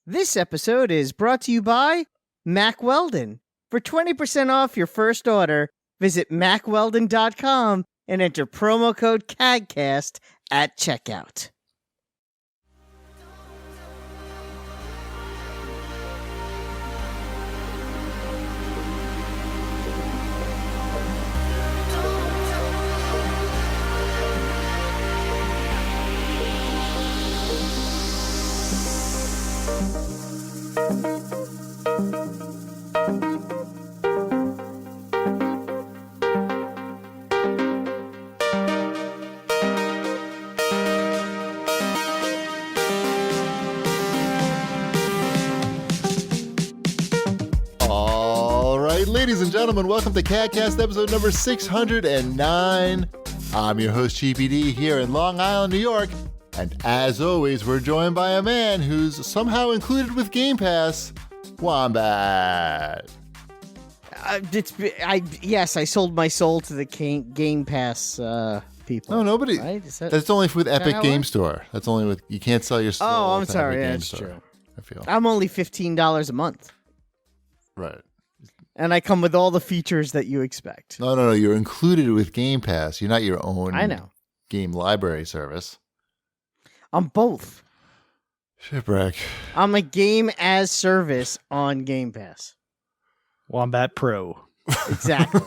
This episode is brought to you by Mack Weldon. For 20% off your first order, visit MackWeldon.com and enter promo code CAGcast at checkout. Ladies and gentlemen, welcome to CAGcast episode number 609. I'm your host, GPD, here in Long Island, New York. And as always, we're joined by a man who's somehow included with Game Pass, Wombat. Yes, I sold my soul to the Game Pass people. No, nobody. Right? That's only with Epic Game Store. That's only with, you can't sell your soul. Oh, I'm to sorry. Epic Game That's Store, true. I feel. I'm only $15 a month. Right. And I come with all the features that you expect. No. You're included with Game Pass. You're not your own game library service. I'm both. Shipwreck. I'm a game as service on Game Pass. Wombat Pro. Exactly.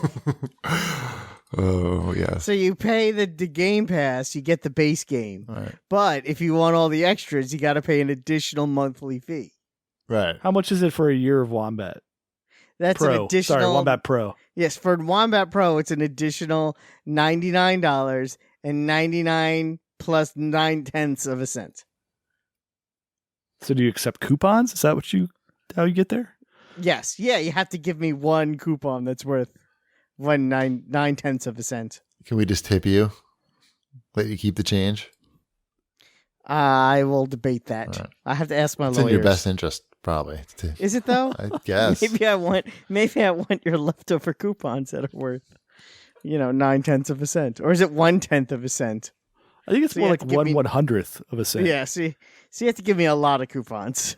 Oh, yeah. So you pay the Game Pass, you get the base game. Right. But if you want all the extras, you got to pay an additional monthly fee. Right. How much is it for a year of Wombat? That's Pro. an additional. Sorry, Wombat Pro. Yes, for Wombat Pro, it's an additional $99 and 99 plus 9/10 of a cent. So do you accept coupons? Is that how you get there? Yes. Yeah, you have to give me one coupon that's worth 9/10 of a cent. Can we just tip you? Let you keep the change? I will debate that. Right. I have to ask my It's lawyers. in your best interest, probably. Is it though? I guess. Maybe I want your leftover coupons that are worth, 9/10 of a cent, or is it 1/10 of a cent? I think it's more like 1/100th of a cent. Yeah. So you have to give me a lot of coupons.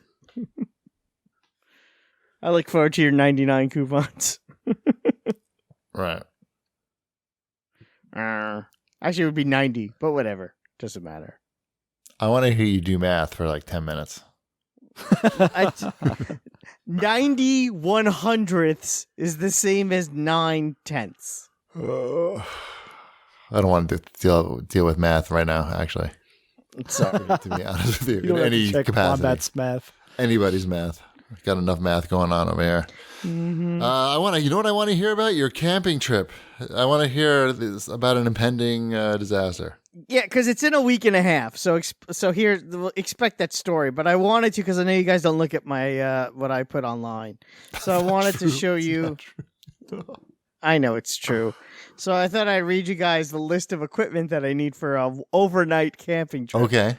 I look forward to your 99 coupons. Right. Actually, it would be 90, but whatever. Doesn't matter. I want to hear you do math for like 10 minutes. 90 100ths is the same as 9/10. I don't want to deal with math right now, actually. Sorry. To be honest with you. You don't In have to any check capacity. Wombat's math. Anybody's math. Got enough math going on over here. Mm-hmm. You know what I want to hear about? Your camping trip. I want to hear this about an impending disaster. Yeah, because it's in a week and a half. So here, expect that story. But I wanted to, because I know you guys don't look at my what I put online. So I wanted to show you. I know it's true. So I thought I'd read you guys the list of equipment that I need for a overnight camping trip. Okay.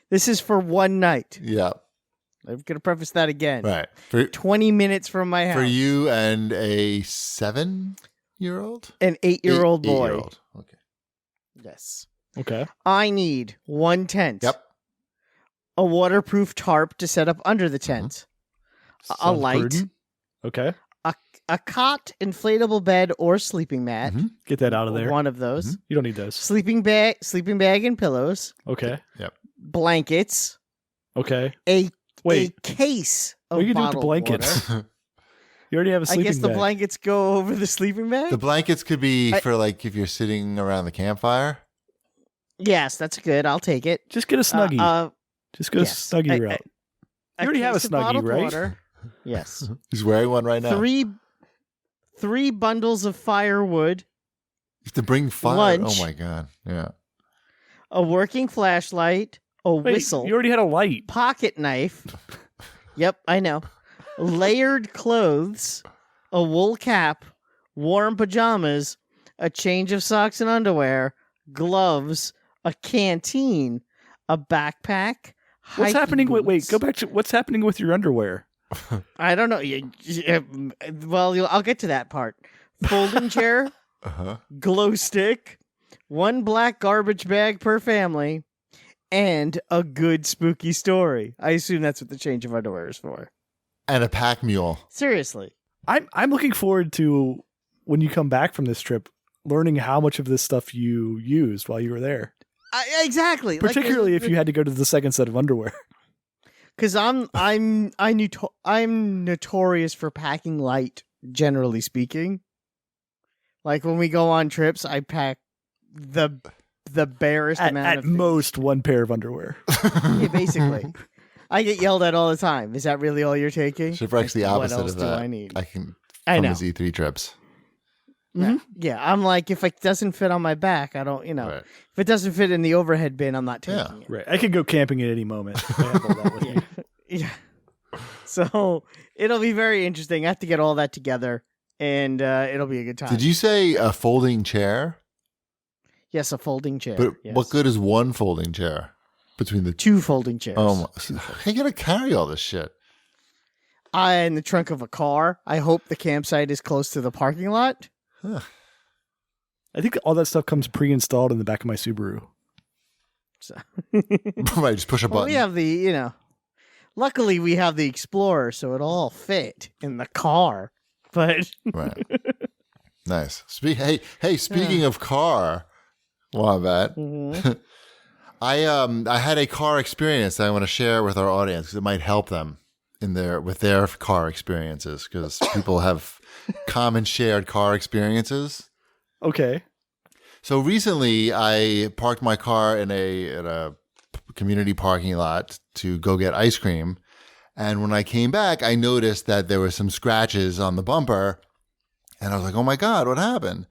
This is for one night. Yeah. I'm going to preface that again. Right. 20 minutes from my house. For you and a 7-year-old? An 8-year-old boy. 8-year-old. Okay. Yes. Okay. I need one tent. Yep. A waterproof tarp to set up under the tent. A Sounds light. prudent. Okay. A cot, inflatable bed, or sleeping mat. Mm-hmm. Get that out of there. One of those. Mm-hmm. You don't need those. Sleeping bag and pillows. Okay. Yep. Blankets. Okay. A Wait. case of What are you going to do with the bottled blankets? water. You already have a I sleeping guess the bag. blankets go over the sleeping bag? The blankets could be for like if you're sitting around the campfire. Yes, that's good. I'll take it. Just get a Snuggie. Just go yes. Snuggie route. You already have a case of Snuggie, bottled right? water. Yes. He's wearing one right now. Three bundles of firewood. You have to bring fire. Lunch. Oh my god. Yeah. A working flashlight. A Wait, whistle. you already had a light. Pocket knife. Yep, I know. Layered clothes. A wool cap. Warm pajamas. A change of socks and underwear. Gloves. A canteen. A backpack. What's hiking happening? Wait, boots. go back to what's happening with your underwear. I don't know. Well, I'll get to that part. Folding chair, Uh-huh. glow stick, one black garbage bag per family, and a good spooky story. I assume that's what the change of underwear is for. And a pack mule. Seriously. I'm looking forward to when you come back from this trip, learning how much of this stuff you used while you were there. Exactly. Particularly if you had to go to the second set of underwear. Because I'm notorious for packing light, generally speaking. Like when we go on trips, I pack the barest amount at of things. most one pair of underwear. Yeah, basically. I get yelled at all the time. Is that really all you're taking? Shipwreck's the opposite what else of that. do I need? I can I from know. his E3 trips. Yeah, I'm like, if it doesn't fit on my back, I don't, Right. if it doesn't fit in the overhead bin, I'm not taking it. Right. I could go camping at any moment. I have all that with me. Yeah. So it'll be very interesting. I have to get all that together, and it'll be a good time. Did you say a folding chair? Yes, a folding chair. But yes. what good is one folding chair between the 2 folding chairs. Oh, my, how you gonna carry all this shit? In the trunk of a car. I hope the campsite is close to the parking lot. I think all that stuff comes pre-installed in the back of my Subaru. So. Right, just push a Well, button. we have the, luckily we have the Explorer, so it'll all fit in the car. But Right. Nice. Hey, speaking of car, Wombat, I had a car experience that I want to share with our audience because it might help them with their car experiences because people have common shared car experiences. Okay. So recently, I parked my car in a community parking lot to go get ice cream, and when I came back, I noticed that there were some scratches on the bumper, and I was like, "Oh my God, what happened?"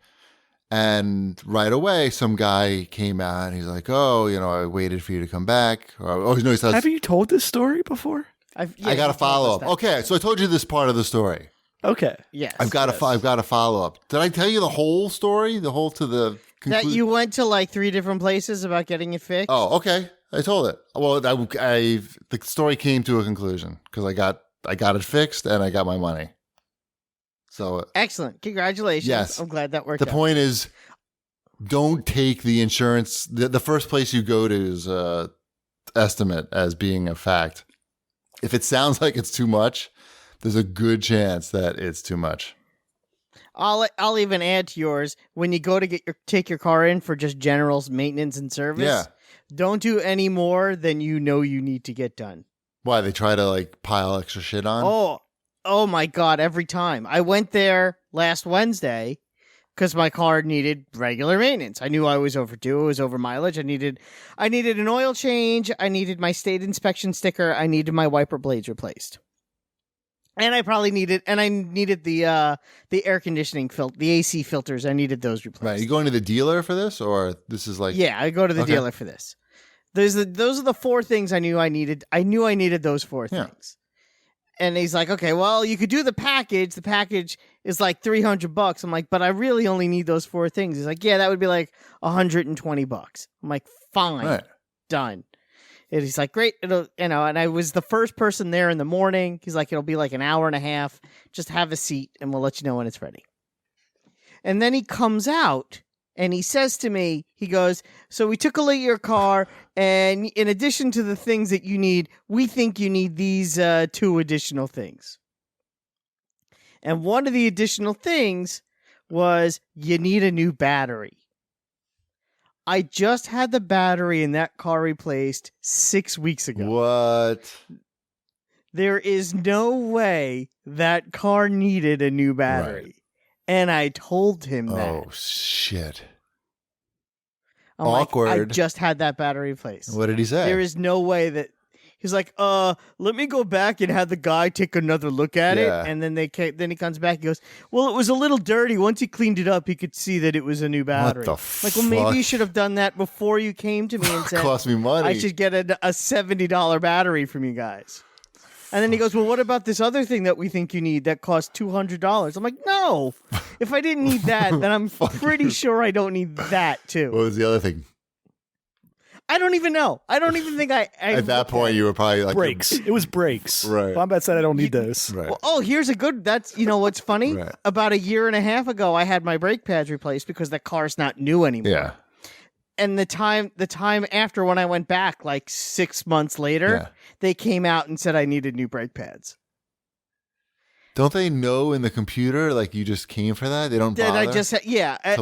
And right away, some guy came out, and he's like, "Oh, I waited for you to come back." He says, Have you told this story before? I got a follow up. Okay, so I told you this part of the story. Okay. yes. I've got a follow up. Did I tell you the whole story? The whole to the that you went to like 3 different places about getting it fixed? Oh, okay. I told it. Well, the story came to a conclusion because I got it fixed and I got my money. So Excellent. Congratulations. Yes. I'm glad that worked the out. point is, don't take the insurance. The first place you go to is estimate as being a fact. If it sounds like it's too much, there's a good chance that it's too much. I'll even add to yours when you go to take your car in for just general maintenance and service. Yeah. Don't do any more than you need to get done. Why they try to like pile extra shit on? Oh my God! Every time I went there last Wednesday because my car needed regular maintenance. I knew I was overdue. It was over mileage. I needed an oil change. I needed my state inspection sticker. I needed my wiper blades replaced. And I needed the air conditioning the AC filters. I needed those replaced. Right. Are you going to the dealer for this, or this is like? Yeah, I go to the dealer for this. Those are the 4 things I knew I needed. I knew I needed those 4 things. And he's like, okay, well, you could do the package. The package is like $300. I'm like, but I really only need those 4 things. He's like, yeah, that would be like $120. I'm like, fine, Right. done. And he's like, great. And I was the first person there in the morning. He's like, it'll be like an hour and a half. Just have a seat and we'll let you know when it's ready. And then he comes out and he says to me, he goes, so we took a look at your car, and in addition to the things that you need, we think you need these 2 additional things. And one of the additional things was you need a new battery. I just had the battery in that car replaced 6 weeks ago. What? There is no way that car needed a new battery. Right. And I told him that. Oh shit! I'm Awkward. Like, I just had that battery replaced. What did he say? There is no way that he's like, let me go back and have the guy take another look at it. And then then he comes back and goes, well, it was a little dirty. Once he cleaned it up, he could see that it was a new battery. What the Like, well, maybe fuck? you should have done that before you came to me and said, Cost me money. I should get a $70 battery from you guys. And then he goes, well, what about this other thing that we think you need that costs $200? I'm like, no. If I didn't need that, then I'm pretty sure I don't need that too. What was the other thing? I don't even know. I don't even think I At that point, you were probably like Brakes. It was brakes. Right. Wombat said I don't need those. Right. Well, here's a good. That's what's funny. Right. About a year and a half ago, I had my brake pads replaced because the car's not new anymore. Yeah. and the time after when I went back, like 6 months later, they came out and said I needed new brake pads. Don't they know in the computer like you just came for that? They don't bother? And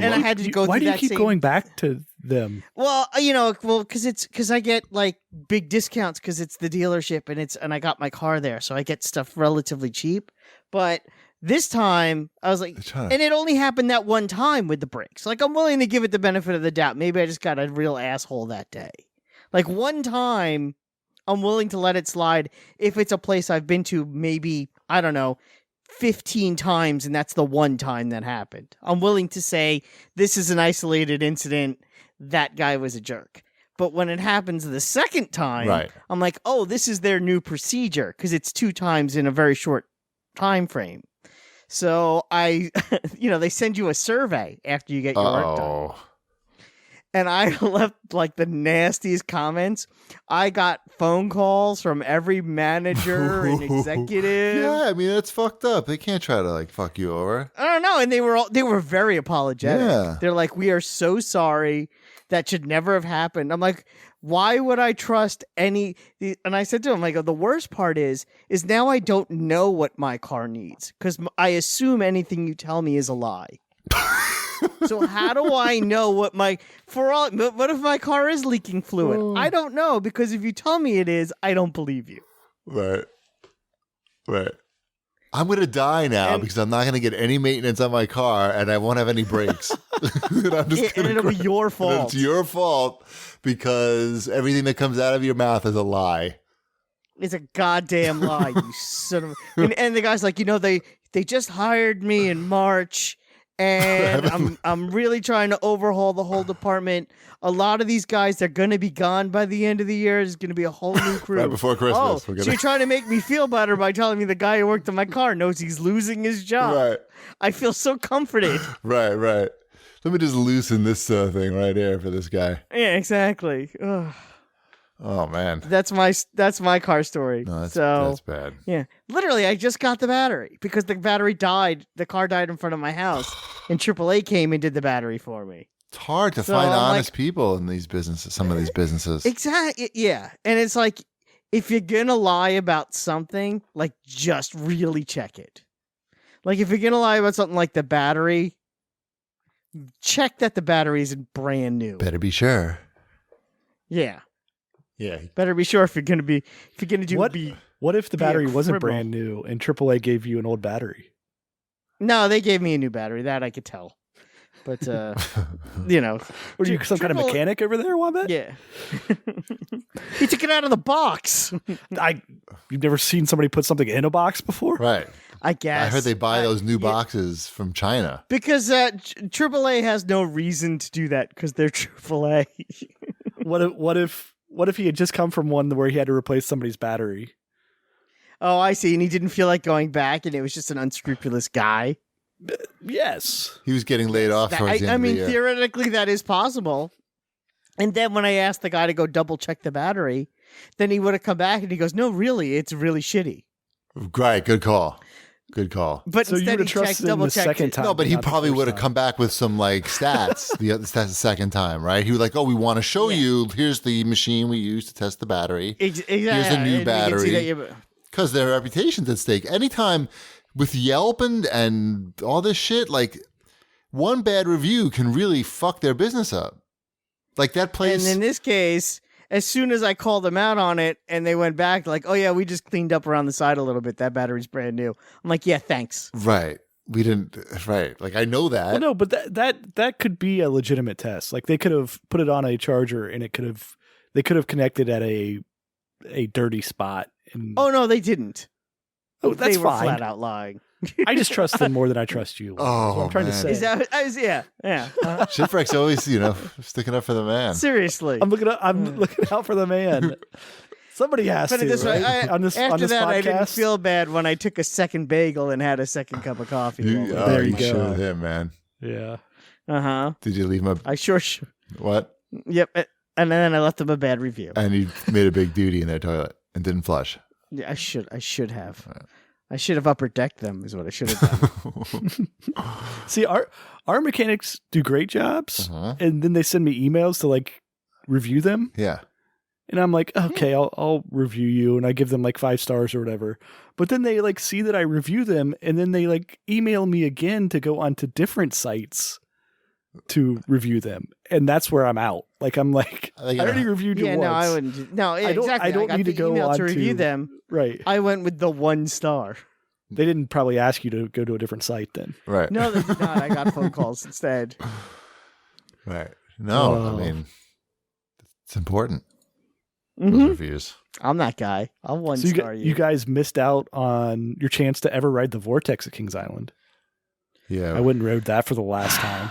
I had to go. Why through do you that keep same... going back to them? Well, because I get like big discounts because it's the dealership and I got my car there, so I get stuff relatively cheap. But this time I was like, and it only happened that one time with the brakes. Like I'm willing to give it the benefit of the doubt. Maybe I just got a real asshole that day. Like one time, I'm willing to let it slide if it's a place I've been to. Maybe I don't know. 15 times, and that's the one time that happened. I'm willing to say this is an isolated incident. That guy was a jerk. But when it happens the second time, I'm like, oh, this is their new procedure because it's 2 times in a very short time frame. So they send you a survey after you get your work done. And I left like the nastiest comments. I got phone calls from every manager and executive. Yeah, I mean that's fucked up. They can't try to like fuck you over. I don't know, and they were very apologetic. Yeah. They're like, "We are so sorry. That should never have happened." I'm like, "Why would I trust any?" And I said to him, "Like, the worst part is now I don't know what my car needs because I assume anything you tell me is a lie." So how do I know what what if my car is leaking fluid? I don't know because if you tell me it is, I don't believe you. Right. I'm going to die now because I'm not going to get any maintenance on my car and I won't have any brakes. And it'll be your fault. It's your fault because everything that comes out of your mouth is a lie. It's a goddamn lie, you son of and the guy's like, they just hired me in March. And I'm really trying to overhaul the whole department. A lot of these guys, they're going to be gone by the end of the year. There's going to be a whole new crew. Right before Christmas. So you're trying to make me feel better by telling me the guy who worked on my car knows he's losing his job. Right. I feel so comforted. Right. Let me just loosen this thing right here for this guy. Yeah, exactly. Ugh. Oh man, that's my car story. No, that's bad. Yeah, literally, I just got the battery because the battery died. The car died in front of my house, and AAA came and did the battery for me. It's hard to find honest people in these businesses. Some of these businesses, exactly. Yeah, and it's like if you're gonna lie about something, like just really check it. Like if you're gonna lie about something like the battery, check that the battery isn't brand new. Better be sure. Yeah. Yeah. Better be sure if you're gonna do what if the battery wasn't brand new and AAA gave you an old battery? No, they gave me a new battery. That I could tell. But Were you some kind of mechanic over there, Wombat? Yeah. He took it out of the box. You've never seen somebody put something in a box before? Right. I guess. I heard they buy those new boxes from China. Because AAA has no reason to do that because they're AAA. What if he had just come from one where he had to replace somebody's battery? Oh, I see. And he didn't feel like going back, and it was just an unscrupulous guy. Yes. He was getting laid off towards the end of the year. Theoretically, that is possible. And then when I asked the guy to go double check the battery, then he would have come back and he goes, "No, really, it's really shitty." Right. Good call. But so instead you would have trusted him the second time. No, but he probably would have come back with some like stats the second time, right? He was like, "Oh, we want to show you. Here's the machine we use to test the battery. Exactly. Here's a new battery." Because their reputation's at stake. Anytime with Yelp and all this shit, like one bad review can really fuck their business up. Like that place. And in this case, as soon as I called them out on it and they went back, like, "Oh yeah, we just cleaned up around the side a little bit. That battery's brand new." I'm like, "Yeah, thanks." Right. We didn't. Right. Like I know that. Well, no, but that could be a legitimate test. Like they could have put it on a charger and they could have connected at a dirty spot. Oh no, they didn't. Oh, that's they were fine. flat out lying. I just trust them more than I trust you. Oh, that's what I'm trying to say. Is that? Yeah. Shitfreck's always, sticking up for the man. Seriously, I'm looking out for the man. Somebody has Put to. it this way, right? on this after that, podcast. I didn't feel bad when I took a second bagel and had a second cup of coffee. There you go. Showed him, man. Yeah. Did you leave him a? I sure should. What? Yep. And then I left them a bad review. And you made a big duty in their toilet and didn't flush. Yeah, I should have. I should have upper decked them. Is what I should have done. See, our mechanics do great jobs, Uh-huh. and then they send me emails to like review them. Yeah. And I'm like, okay, I'll review you, and I give them like 5 stars or whatever. But then they like see that I review them, and then they like email me again to go onto different sites to review them, and that's where I'm out. Like I'm like, I already reviewed you once. No, I wouldn't. No, exactly. I don't got need to the go email on to review them. Right. I went with the 1 star. They didn't probably ask you to go to a different site then. Right. No, they did not. I got phone calls instead. Right. No, Oh. I mean, it's important. Mhm. Those reviews. I'm that guy. I'll 1 So star you guys missed out on your chance to ever ride the Vortex at Kings Island. Yeah. I wouldn't rode that for the last time.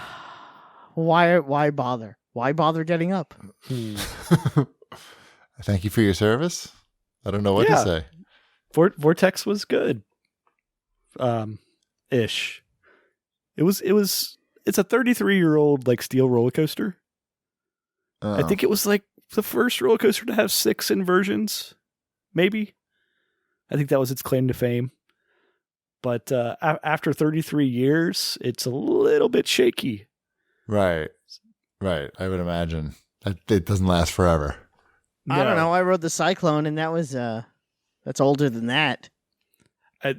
Why bother? Why bother getting up? Thank you for your service. I don't know what to Yeah. say. Vortex was good. Ish. It's a 33-year-old like steel roller coaster. I Oh. think it was like the first roller coaster to have 6 inversions, maybe. I think that was its claim to fame. But after 33 years, it's a little bit shaky. Right. Right. I would imagine. It doesn't last forever. I don't know. I rode the Cyclone, and that was that's older than that.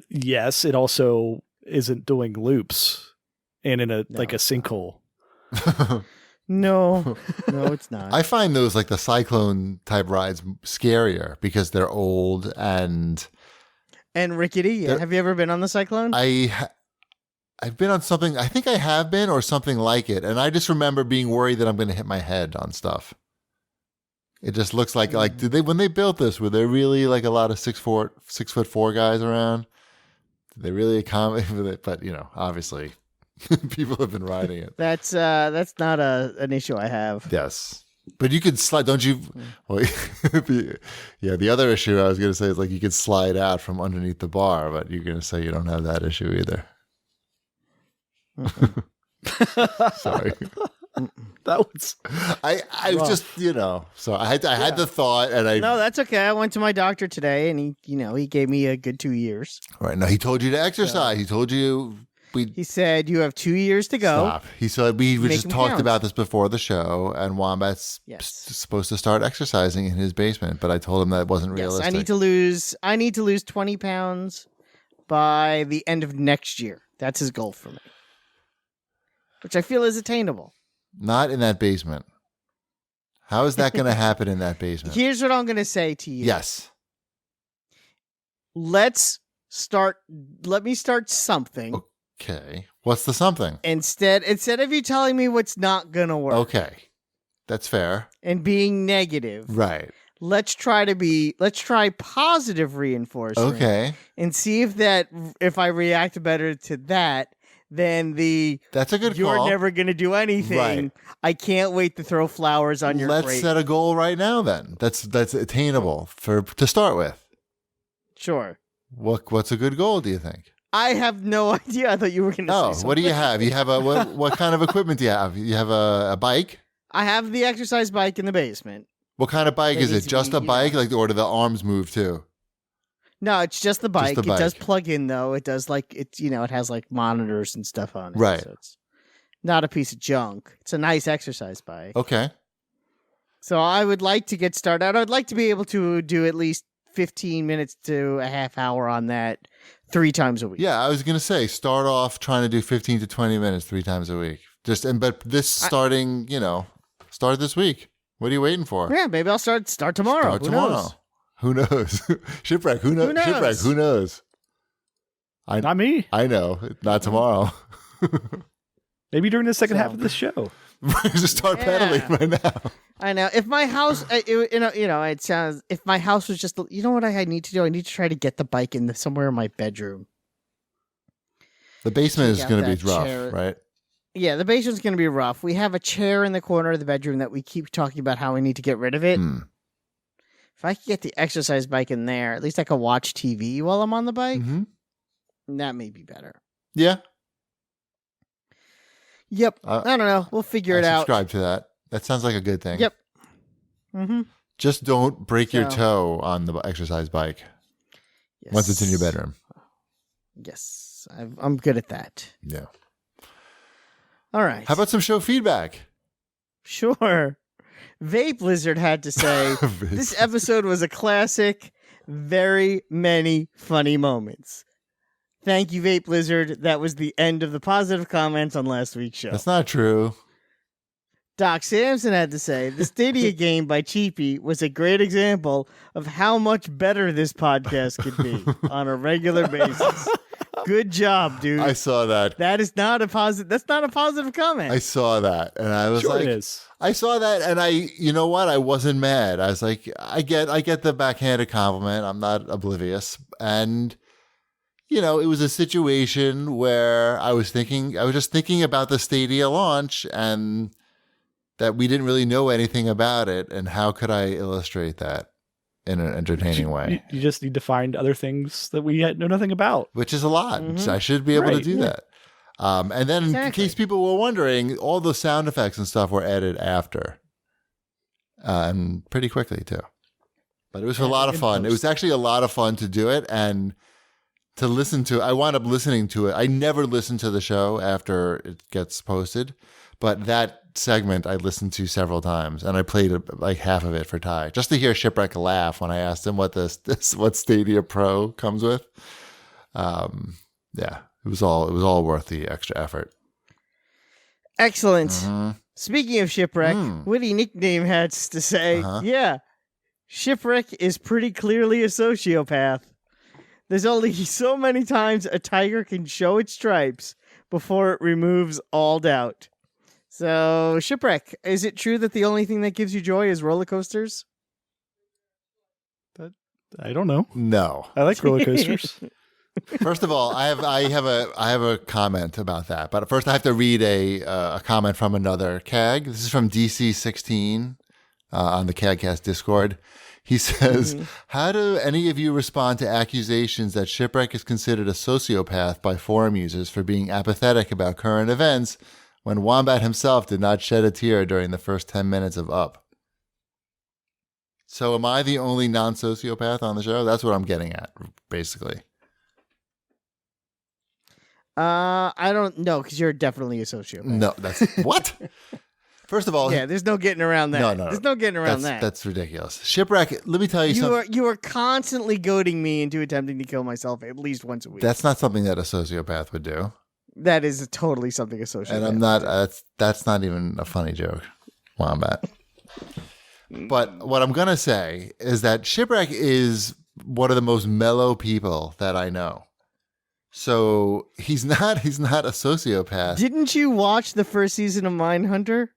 Yes, it also isn't doing loops and in a sinkhole. No, it's not. I find those like the cyclone type rides scarier because they're old and And rickety. Yeah. Have you ever been on the Cyclone? I've been on something. I think I have been or something like it, and I just remember being worried that I'm going to hit my head on stuff. It just looks like did they when they built this? Were there really like a lot of 6'4" guys around? Did they really accommodate with it? But obviously, people have been riding it. That's not an issue I have. Yes, but you could slide. Don't you? Well, the other issue I was going to say is like you could slide out from underneath the bar, but you're going to say you don't have that issue either. Sorry. That was I was just so I had the thought and No, that's okay. I went to my doctor today, and he gave me a good 2 years. right now he told you to exercise. He told you He said you have 2 years to go. stop. He said we Make just them talked count. about this before the show, and Wombat's supposed to start exercising in his basement, but I told him that wasn't Yes, realistic. I need to lose 20 pounds by the end of next year. That's his goal for me, which I feel is attainable. Not in that basement. How is that going to happen in that basement? Here's what I'm going to say to you. Yes. Let me start something. Okay. What's the something? Instead of you telling me what's not going to work. Okay. That's fair. And being negative. Right. Let's try positive reinforcement. Okay. And see if I react better to that than that's a good you're call. never going to do anything. Right. I can't wait to throw flowers on your Let's grave. set a goal right now then. That's attainable to start with. Sure. What's a good goal, do you think? I have no idea. I thought you were going to say something. What do you have? You have what kind of equipment do you have? You have a bike? I have the exercise bike in the basement. What kind of bike That is needs it? to Just be, a bike, or do the arms move too? No, it's just the bike. the It does bike. plug in though. It does it has like monitors and stuff on it. Right. So it's not a piece of junk. It's a nice exercise bike. Okay. So I would like to get started. I'd like to be able to do at least 15 minutes to a half hour on that 3 times a week. Yeah, I was gonna say start off trying to do 15 to 20 minutes 3 times a week. But this starting, start this week. What are you waiting for? Yeah, maybe I'll start tomorrow. Start tomorrow. Who knows? Shipwreck. Who knows? Who knows? Shipwreck. Who knows? not me. I know. Not tomorrow. Maybe during the second half of the show. Just start pedaling right now. I know. If my house, it sounds. If my house was just, what I need to do? I need to try to get the bike in somewhere in my bedroom. The basement is Take out going to be that rough, chair. right? Yeah, the basement's going to be rough. We have a chair in the corner of the bedroom that we keep talking about how we need to get rid of it. If I could get the exercise bike in there, at least I could watch TV while I'm on the bike. Mm-hmm. That may be better. Yeah. Yep. I don't know. We'll figure it out. Subscribe to that. That sounds like a good thing. Yep. Mm-hmm. Just don't break your toe on the exercise bike once it's in your bedroom. Yes, I'm good at that. Yeah. All right. How about some show feedback? Sure. Vape Lizard had to say, this episode was a classic. Very many funny moments. Thank you, Vape Lizard. That was the end of the positive comments on last week's show. That's not true. Doc Samson had to say, the Stadia game by Cheapy was a great example of how much better this podcast could be on a regular basis. Good job, dude. I saw that. That is not a positive. That's not a positive comment. I saw that, and I was Sure like, it is. I saw that, and you know what? I wasn't mad. I was like, I get the backhanded compliment. I'm not oblivious, and it was a situation where I was just thinking about the Stadia launch, and that we didn't really know anything about it, and how could I illustrate that in an entertaining way? You just need to find other things that we know nothing about. Which is a lot. Mhm. So I should be able to Right, do yeah. that. And then in Exactly. case people were wondering, all the sound effects and stuff were added after. And pretty quickly, too. But it was a lot of in fun. It post. was actually a lot of fun to do it and to listen to. I wound up listening to it. I never listen to the show after it gets posted. But that segment I listened to several times, and I played like half of it for Ty, just to hear Shipwreck laugh when I asked him what what Stadia Pro comes with. Yeah, it was all worth the extra effort. Excellent. Mhm. Speaking of Shipwreck, witty nickname has to say, yeah, Shipwreck is pretty clearly a sociopath. There's only so many times a tiger can show its stripes before it removes all doubt. So, Shipwreck, is it true that the only thing that gives you joy is roller coasters? I don't know. No. I like roller coasters. First of all, I have a comment about that. But first, I have to read a comment from another CAG. This is from DC16 on the CAGcast Discord. He says, "How do any of you respond to accusations that Shipwreck is considered a sociopath by forum users for being apathetic about current events when Wombat himself did not shed a tear during the first 10 minutes of Up?" So am I the only non-sociopath on the show? That's what I'm getting at, basically. I don't know, because you're definitely a sociopath. No, that's what? First of all, Yeah, there's no getting around that. No. There's no getting around that. That's ridiculous. Shipwreck, let me tell you something. You are constantly goading me into attempting to kill myself at least once a week. That's not something that a sociopath would do. That is totally something a sociopath. And I'm not, that's not even a funny joke, Wombat. But what I'm going to say is that Shipwreck is one of the most mellow people that I know. So he's not a sociopath. Didn't you watch the first season of Mindhunter?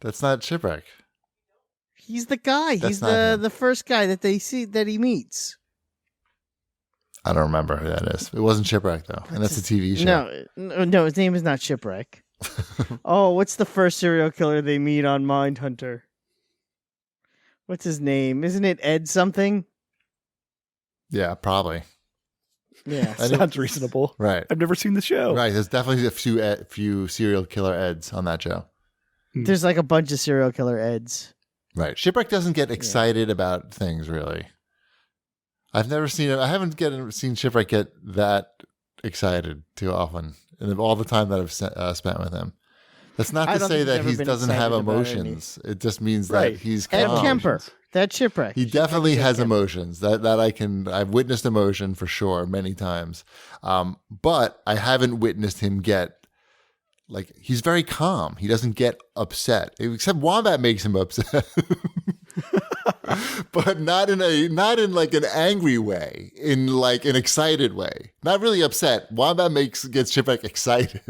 That's not Shipwreck. He's the guy. That's He's not him. the first guy that they see that he meets. I don't remember who that is. It wasn't Shipwreck, though. And that's a TV show. No, his name is not Shipwreck. Oh, what's the first serial killer they meet on Mindhunter? What's his name? Isn't it Ed something? Yeah, probably. Yeah. Sounds reasonable. Right. I've never seen the show. Right. There's definitely a few serial killer Eds on that show. There's like a bunch of serial killer Eds. Right. Shipwreck doesn't get excited about things, really. I haven't seen Shipwreck get that excited too often in all the time that I've spent with him. That's not I to don't say think that he's he ever been doesn't have excited about emotions. It just means Right. that he's Ed calm. Kemper. That's Shipwreck. He definitely has Kemper. emotions. I've witnessed emotion for sure many times. But I haven't witnessed him get, like, he's very calm. He doesn't get upset. Except Wombat makes him upset. But not in like an angry way, in like an excited way. Not really upset. Wombat gets Shipwreck excited.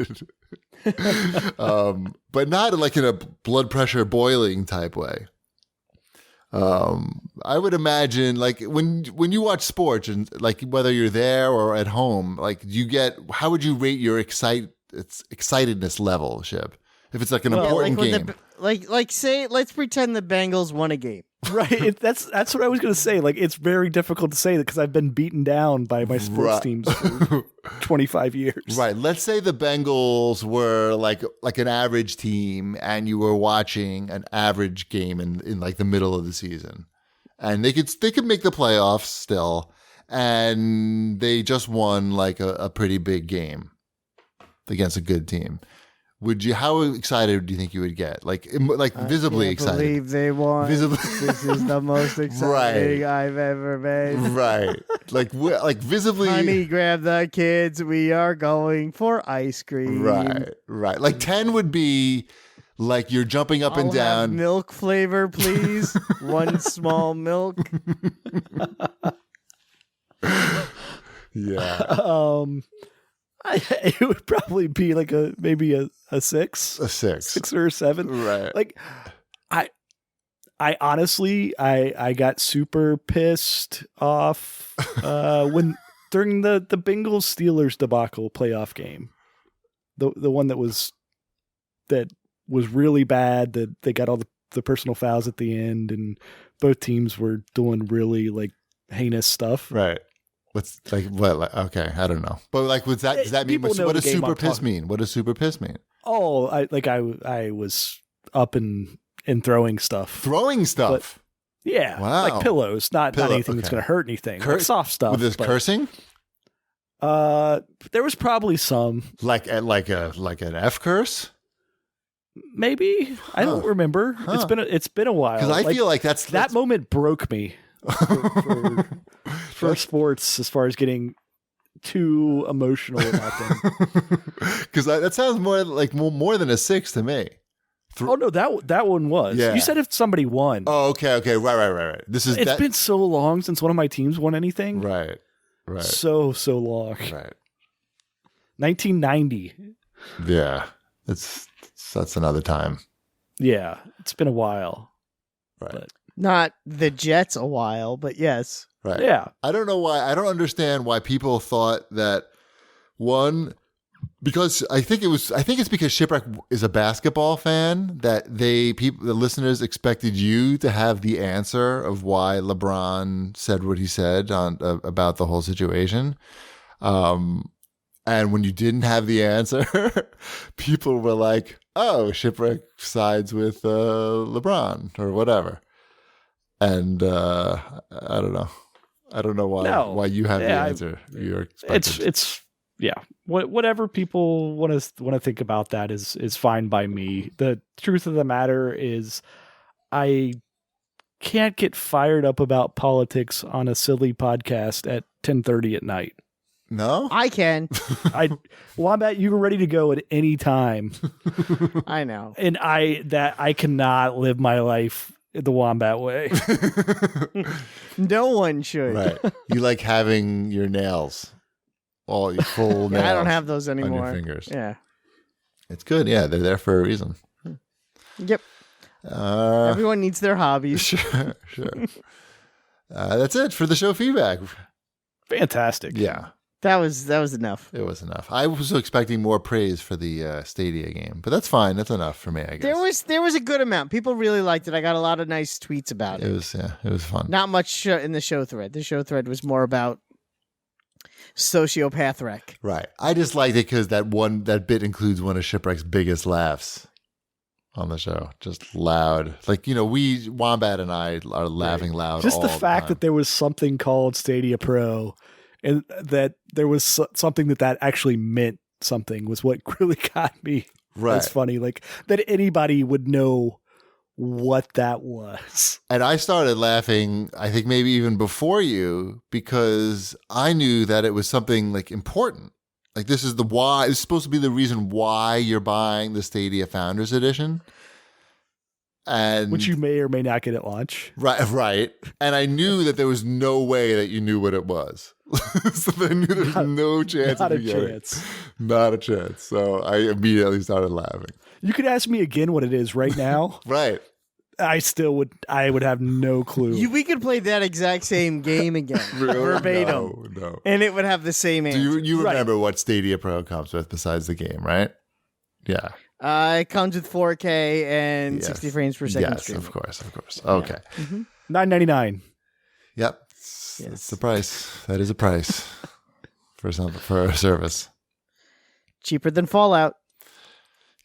But not like in a blood pressure boiling type way. I would imagine, like, when you watch sports, and like whether you're there or at home, like, how would you rate your excitedness level, Ship? If it's like an important game. Say, let's pretend the Bengals won a game. Right. That's what I was going to say. Like, it's very difficult to say that because I've been beaten down by my sports Right. teams for 25 years. Right. Let's say the Bengals were like an average team, and you were watching an average game in like the middle of the season, and they could make the playoffs still, and they just won like a pretty big game against a good team. How excited do you think you would get? Like visibly excited. I believe they won. Visibly. This is the most exciting I've ever been. Right. Like visibly. Honey, grab the kids. We are going for ice cream. Right. Like 10 would be like you're jumping up and I'll down. have milk flavor, please. One small milk. Yeah. It would probably be like maybe a 6. A 6. 6 or a 7. Right. Like I honestly I got super pissed off when during the Bengals Steelers debacle playoff game. The one that was really bad, that they got all the personal fouls at the end and both teams were doing really like heinous stuff. Right. What's like what? Like, okay, I don't know. But like, does that mean? What does super piss mean? What does super piss mean? Oh, I was up and throwing stuff. Throwing stuff. But, yeah. Wow. Like pillows, not anything that's going to hurt anything. Like soft stuff. With this cursing? There was probably some. Like an F curse. Maybe. I don't remember. It's been a while. Because I feel like that's that moment broke me. For sports, as far as getting too emotional about them, because that sounds more than a 6 to me. Oh no, that one was. Yeah. You said if somebody won. Oh, okay, right. It's been so long since one of my teams won anything. Right. So long. Right. 1990. Yeah, that's another time. Yeah, it's been a while. Right. But. Not the Jets a while, but yes. Right. Yeah. I don't know why. I don't understand why people thought that because I think it's because Shipwreck is a basketball fan that the listeners expected you to have the answer of why LeBron said what he said about the whole situation. And when you didn't have the answer, people were like, "Oh, Shipwreck sides with LeBron or whatever." And I don't know. I don't know why you have the answer. You're it's whatever people want to think about that is fine by me. The truth of the matter is, I can't get fired up about politics on a silly podcast at 10:30 at night. No, I can. Wombat, you were ready to go at any time. I know, and I cannot live my life the Wombat way. No one should. Right. You like having your nails, all your full nails. I don't have those anymore. On your fingers. Yeah. It's good. Yeah, they're there for a reason. Yep. Everyone needs their hobbies. Sure. That's it for the show feedback. Fantastic. Yeah. That was enough. It was enough. I was expecting more praise for the Stadia game, but that's fine. That's enough for me, I guess. There was a good amount. People really liked it. I got a lot of nice tweets about it. It was fun. Not much in the show thread. The show thread was more about sociopath wreck. Right. I just liked it because that bit includes one of Shipwreck's biggest laughs on the show. Just loud. Like, Wombat and I are laughing loud. Just all the fact that there was something called Stadia Pro, and that there was something that actually meant something, was what really got me. Right. It's funny, like that anybody would know what that was. And I started laughing, I think maybe even before you, because I knew that it was something like important. Like this is it's supposed to be the reason why you're buying the Stadia Founders Edition. And which you may or may not get at launch. Right. And I knew that there was no way that you knew what it was. So I knew there was no chance of you getting it. Not a chance. So I immediately started laughing. You could ask me again what it is right now. Right. I would have no clue. We could play that exact same game again. Verbatim. No. And it would have the same answer. Do you remember what Stadia Pro comes with besides the game, right? Yeah. It comes with 4K and 60 frames per second. Yes, of course. Okay. Yeah. Mm-hmm. $9.99. Yep. It's the price. That is a price for a service. Cheaper than Fallout.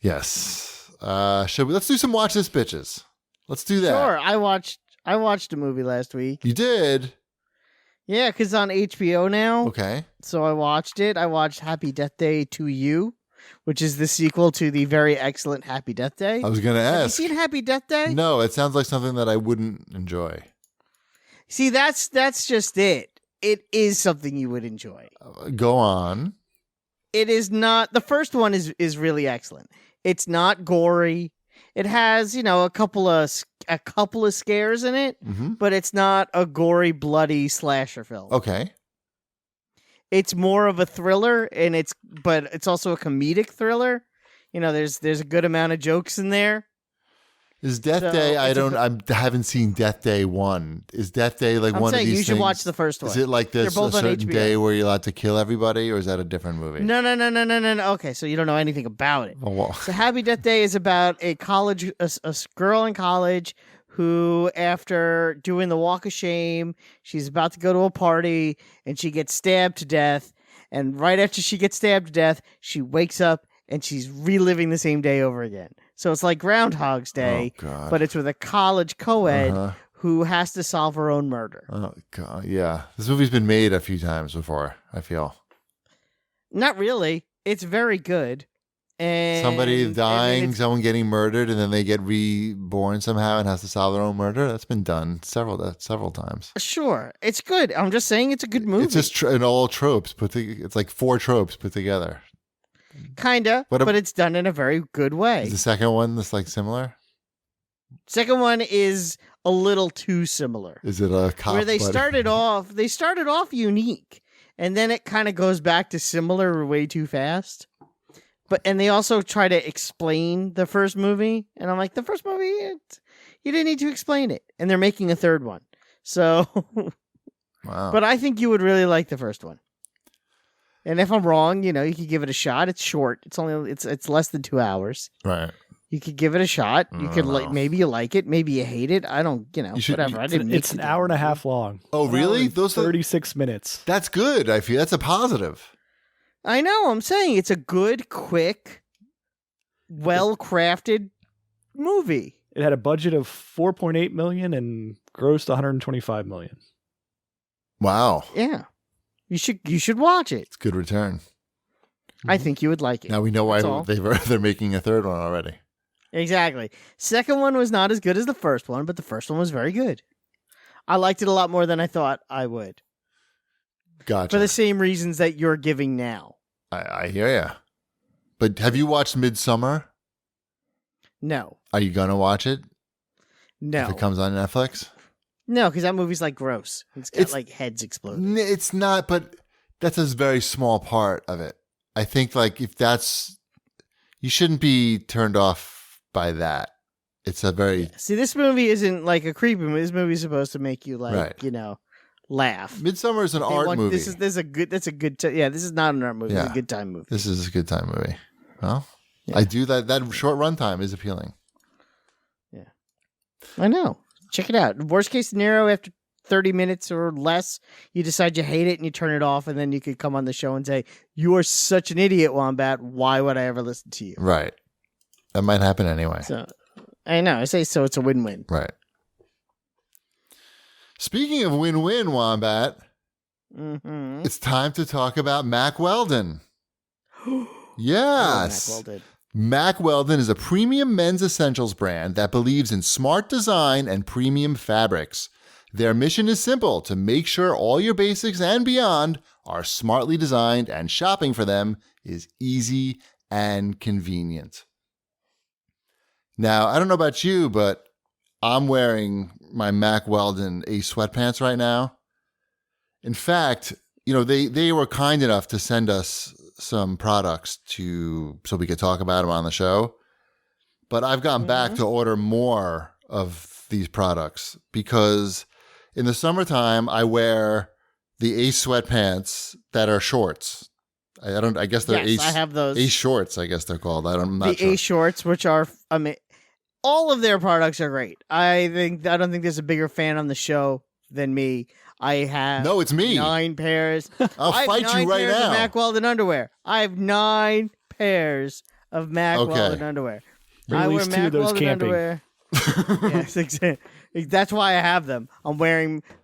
Yes. Let's do some Watch This Bitches. Let's do that. Sure. I watched a movie last week. You did? Yeah, because on HBO now. Okay. So I watched it. I watched Happy Death Day to You, which is the sequel to the very excellent Happy Death Day. I was going to ask. Have you seen Happy Death Day? No, it sounds like something that I wouldn't enjoy. See, that's just it. It is something you would enjoy. Go on. It is not. The first one is really excellent. It's not gory. It has, a couple of scares in it, but it's not a gory, bloody slasher film. Okay. It's more of a thriller, but it's also a comedic thriller. There's a good amount of jokes in there. Is Death Day? I haven't seen Death Day 1. Is Death Day like one of these things? You should watch the first one. Is it like there's a certain day where you're allowed to kill everybody, or is that a different movie? No. Okay, so you don't know anything about it. Oh, well. So Happy Death Day is about a girl in college who, after doing the walk of shame, she's about to go to a party and she gets stabbed to death. And right after she gets stabbed to death, she wakes up and she's reliving the same day over again. So it's like Groundhog's Day, but it's with a college co-ed who has to solve her own murder. Oh, God, yeah. This movie's been made a few times before, I feel. Not really. It's very good. And somebody dying, someone getting murdered, and then they get reborn somehow and has to solve their own murder. That's been done several times. Sure, it's good. I'm just saying it's a good movie. It's just all tropes it's like 4 tropes put together. Kinda, but it's done in a very good way. Is the second one that's like similar? Second one is a little too similar. Is it a cop? Where they started off unique, and then it kind of goes back to similar way too fast. And they also try to explain the first movie, and I'm like, the first movie, you didn't need to explain it, and they're making a third one. So, wow. But I think you would really like the first one. And if I'm wrong, you could give it a shot. It's short. It's less than 2 hours. Right. You could give it a shot. You could maybe you like it, maybe you hate it. I don't, whatever. It's an hour and a half long. Oh, really? Those 36 minutes. That's good. I feel that's a positive. I know. I'm saying it's a good, quick, well-crafted movie. It had a budget of $4.8 million and grossed $125 million. Wow. Yeah. You should watch it. It's a good return. I think you would like it. Now we know why they're making a third one already. Exactly. Second one was not as good as the first one, but the first one was very good. I liked it a lot more than I thought I would. Gotcha. For the same reasons that you're giving now. I hear ya. But have you watched Midsummer? No. Are you going to watch it? No. If it comes on Netflix? No, because that movie's like gross. It's got like heads exploding. It's not, but that's a very small part of it. I think like you shouldn't be turned off by that. It's a very... See, this movie isn't like a creepy movie. This movie's supposed to make you like, laugh. Midsummer is an art movie. This is a good this is not an art movie. It's a good time movie. This is a good time movie. Well, I do that. That short runtime is appealing. Yeah. I know. Check it out. Worst case scenario, after 30 minutes or less, you decide you hate it and you turn it off, and then you could come on the show and say, "You are such an idiot, Wombat. Why would I ever listen to you?" Right. That might happen anyway. So, I know. I say so. It's a win-win. Right. Speaking of win-win, Wombat, it's time to talk about Mack Weldon. Yes. Mack Weldon. Mack Weldon is a premium men's essentials brand that believes in smart design and premium fabrics. Their mission is simple: to make sure all your basics and beyond are smartly designed, and shopping for them is easy and convenient. Now, I don't know about you, but I'm wearing my Mack Weldon Ace sweatpants right now. In fact, they were kind enough to send us some products so we could talk about them on the show. But I've gone back to order more of these products because in the summertime I wear the Ace sweatpants that are shorts. I guess they're Ace. I have those. Ace shorts, I guess they're called. I'm not sure. Ace shorts, which are, all of their products are great. I don't think there's a bigger fan on the show than me. I have it's me. 9 pairs. I'll fight you right now. Of Mack Weldon underwear. I have 9 pairs of Mack Weldon underwear. I wear Mack Weldon underwear. Yes, exactly. That's why I have them.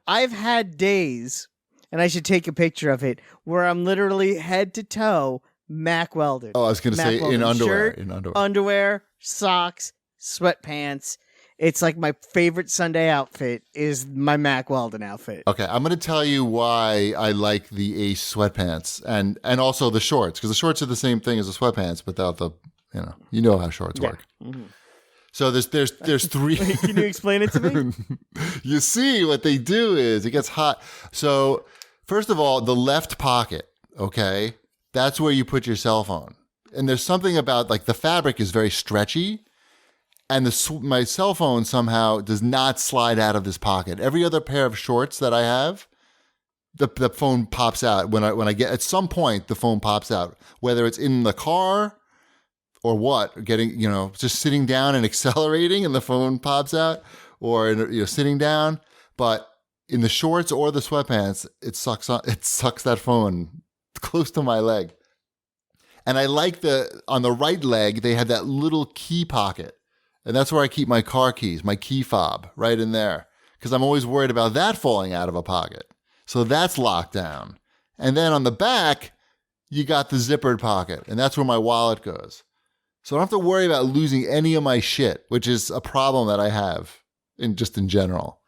I've had days and I should take a picture of it where I'm literally head to toe Mack Weldon. Oh, I was going to say in underwear. Shirt, underwear, socks, sweatpants. It's like my favorite Sunday outfit is my Mack Weldon outfit. Okay, I'm going to tell you why I like the Ace sweatpants and also the shorts, because the shorts are the same thing as the sweatpants without the, you know how shorts work. Mm-hmm. So there's three. Can you explain it to me? You see, what they do is it gets hot. So first of all, the left pocket, okay, that's where you put your cell phone. And there's something about like the fabric is very stretchy. And my cell phone somehow does not slide out of this pocket. Every other pair of shorts that I have, the phone pops out. When I get at some point, the phone pops out. Whether it's in the car or what, getting just sitting down and accelerating, and the phone pops out, or sitting down. But in the shorts or the sweatpants, it sucks that phone close to my leg. And I like on the right leg they have that little key pocket. And that's where I keep my car keys, my key fob, right in there. Because I'm always worried about that falling out of a pocket. So that's locked down. And then on the back, you got the zippered pocket. And that's where my wallet goes. So I don't have to worry about losing any of my shit, which is a problem that I have in general.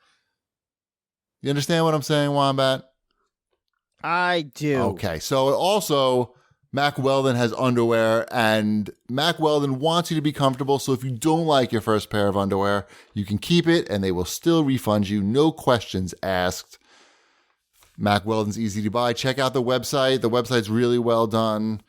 You understand what I'm saying, Wombat? I do. Okay. So also, Mack Weldon has underwear, and Mack Weldon wants you to be comfortable. So if you don't like your first pair of underwear, you can keep it and they will still refund you. No questions asked. Mack Weldon's easy to buy. Check out the website. The website's really well done.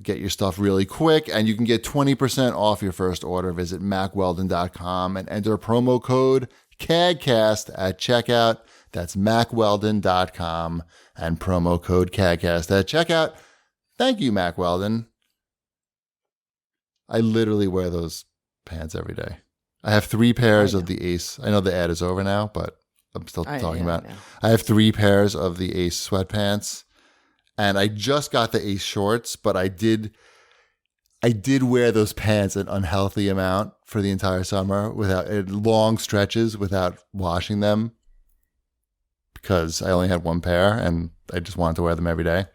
Get your stuff really quick, and you can get 20% off your first order. Visit MackWeldon.com and enter promo code CAGcast at checkout. That's MackWeldon.com and promo code CAGcast at checkout. Thank you, Mack Weldon. I literally wear those pants every day. I have 3 pairs of the Ace. I know the ad is over now, but I'm still talking about it. I have 3 pairs of the Ace sweatpants, and I just got the Ace shorts, but I did wear those pants an unhealthy amount for the entire summer without long stretches without washing them because I only had 1 pair and I just wanted to wear them every day.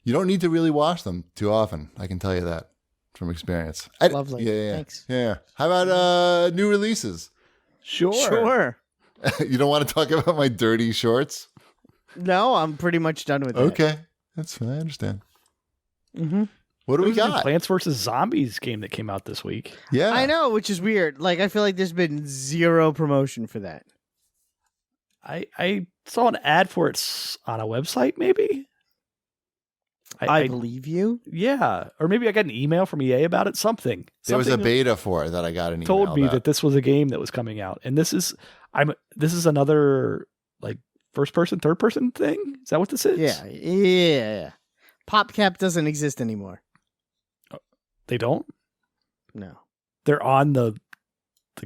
You don't need to really wash them too often. I can tell you that from experience. Lovely. Yeah. Thanks. Yeah. How about new releases? Sure. You don't want to talk about my dirty shorts? No, I'm pretty much done with it. Okay. That's fine. I understand. Mm-hmm. What do we got? Plants vs. Zombies game that came out this week. Yeah. I know, which is weird. Like, I feel like there's been 0 promotion for that. I saw an ad for it on a website, maybe? I believe you. Yeah. Or maybe I got an email from EA about it. Something. There was a beta for it that I got an email told me about. that this was a game that was coming out. And this is another like first person, third person thing? Is that what this is? Yeah. PopCap doesn't exist anymore. They don't? No. They're on the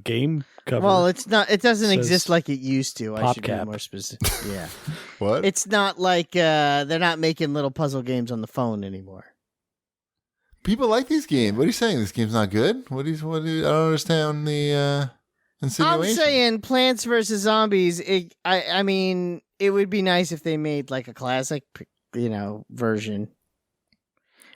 game cover. Well, it's not. It doesn't Says exist like it used to. I should be PopCap. more specific. Yeah. What? It's not like they're not making little puzzle games on the phone anymore. People like these games. What are you saying? This game's not good? What do you, I don't understand the insinuation. I'm saying Plants vs. Zombies. I mean, it would be nice if they made like a classic, version,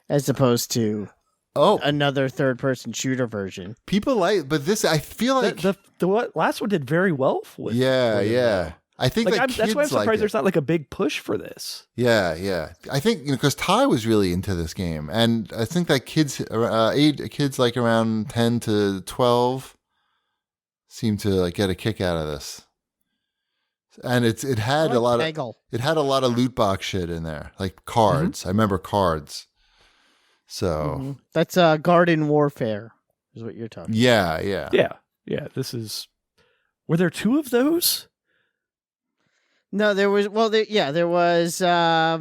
as opposed to another third-person shooter version. People like, but this, I feel like the last one did very well with. Yeah. I think that that's why I'm surprised there's it. not like a big push for this. Yeah. I think because Ty was really into this game, and I think that kids like around 10 to 12 seem to like get a kick out of this. And it had a lot of loot box shit in there, like cards. I remember cards. So that's Garden Warfare is what you're talking about. Yeah. This is. Were there 2 of those? No, there was. Well, there was. I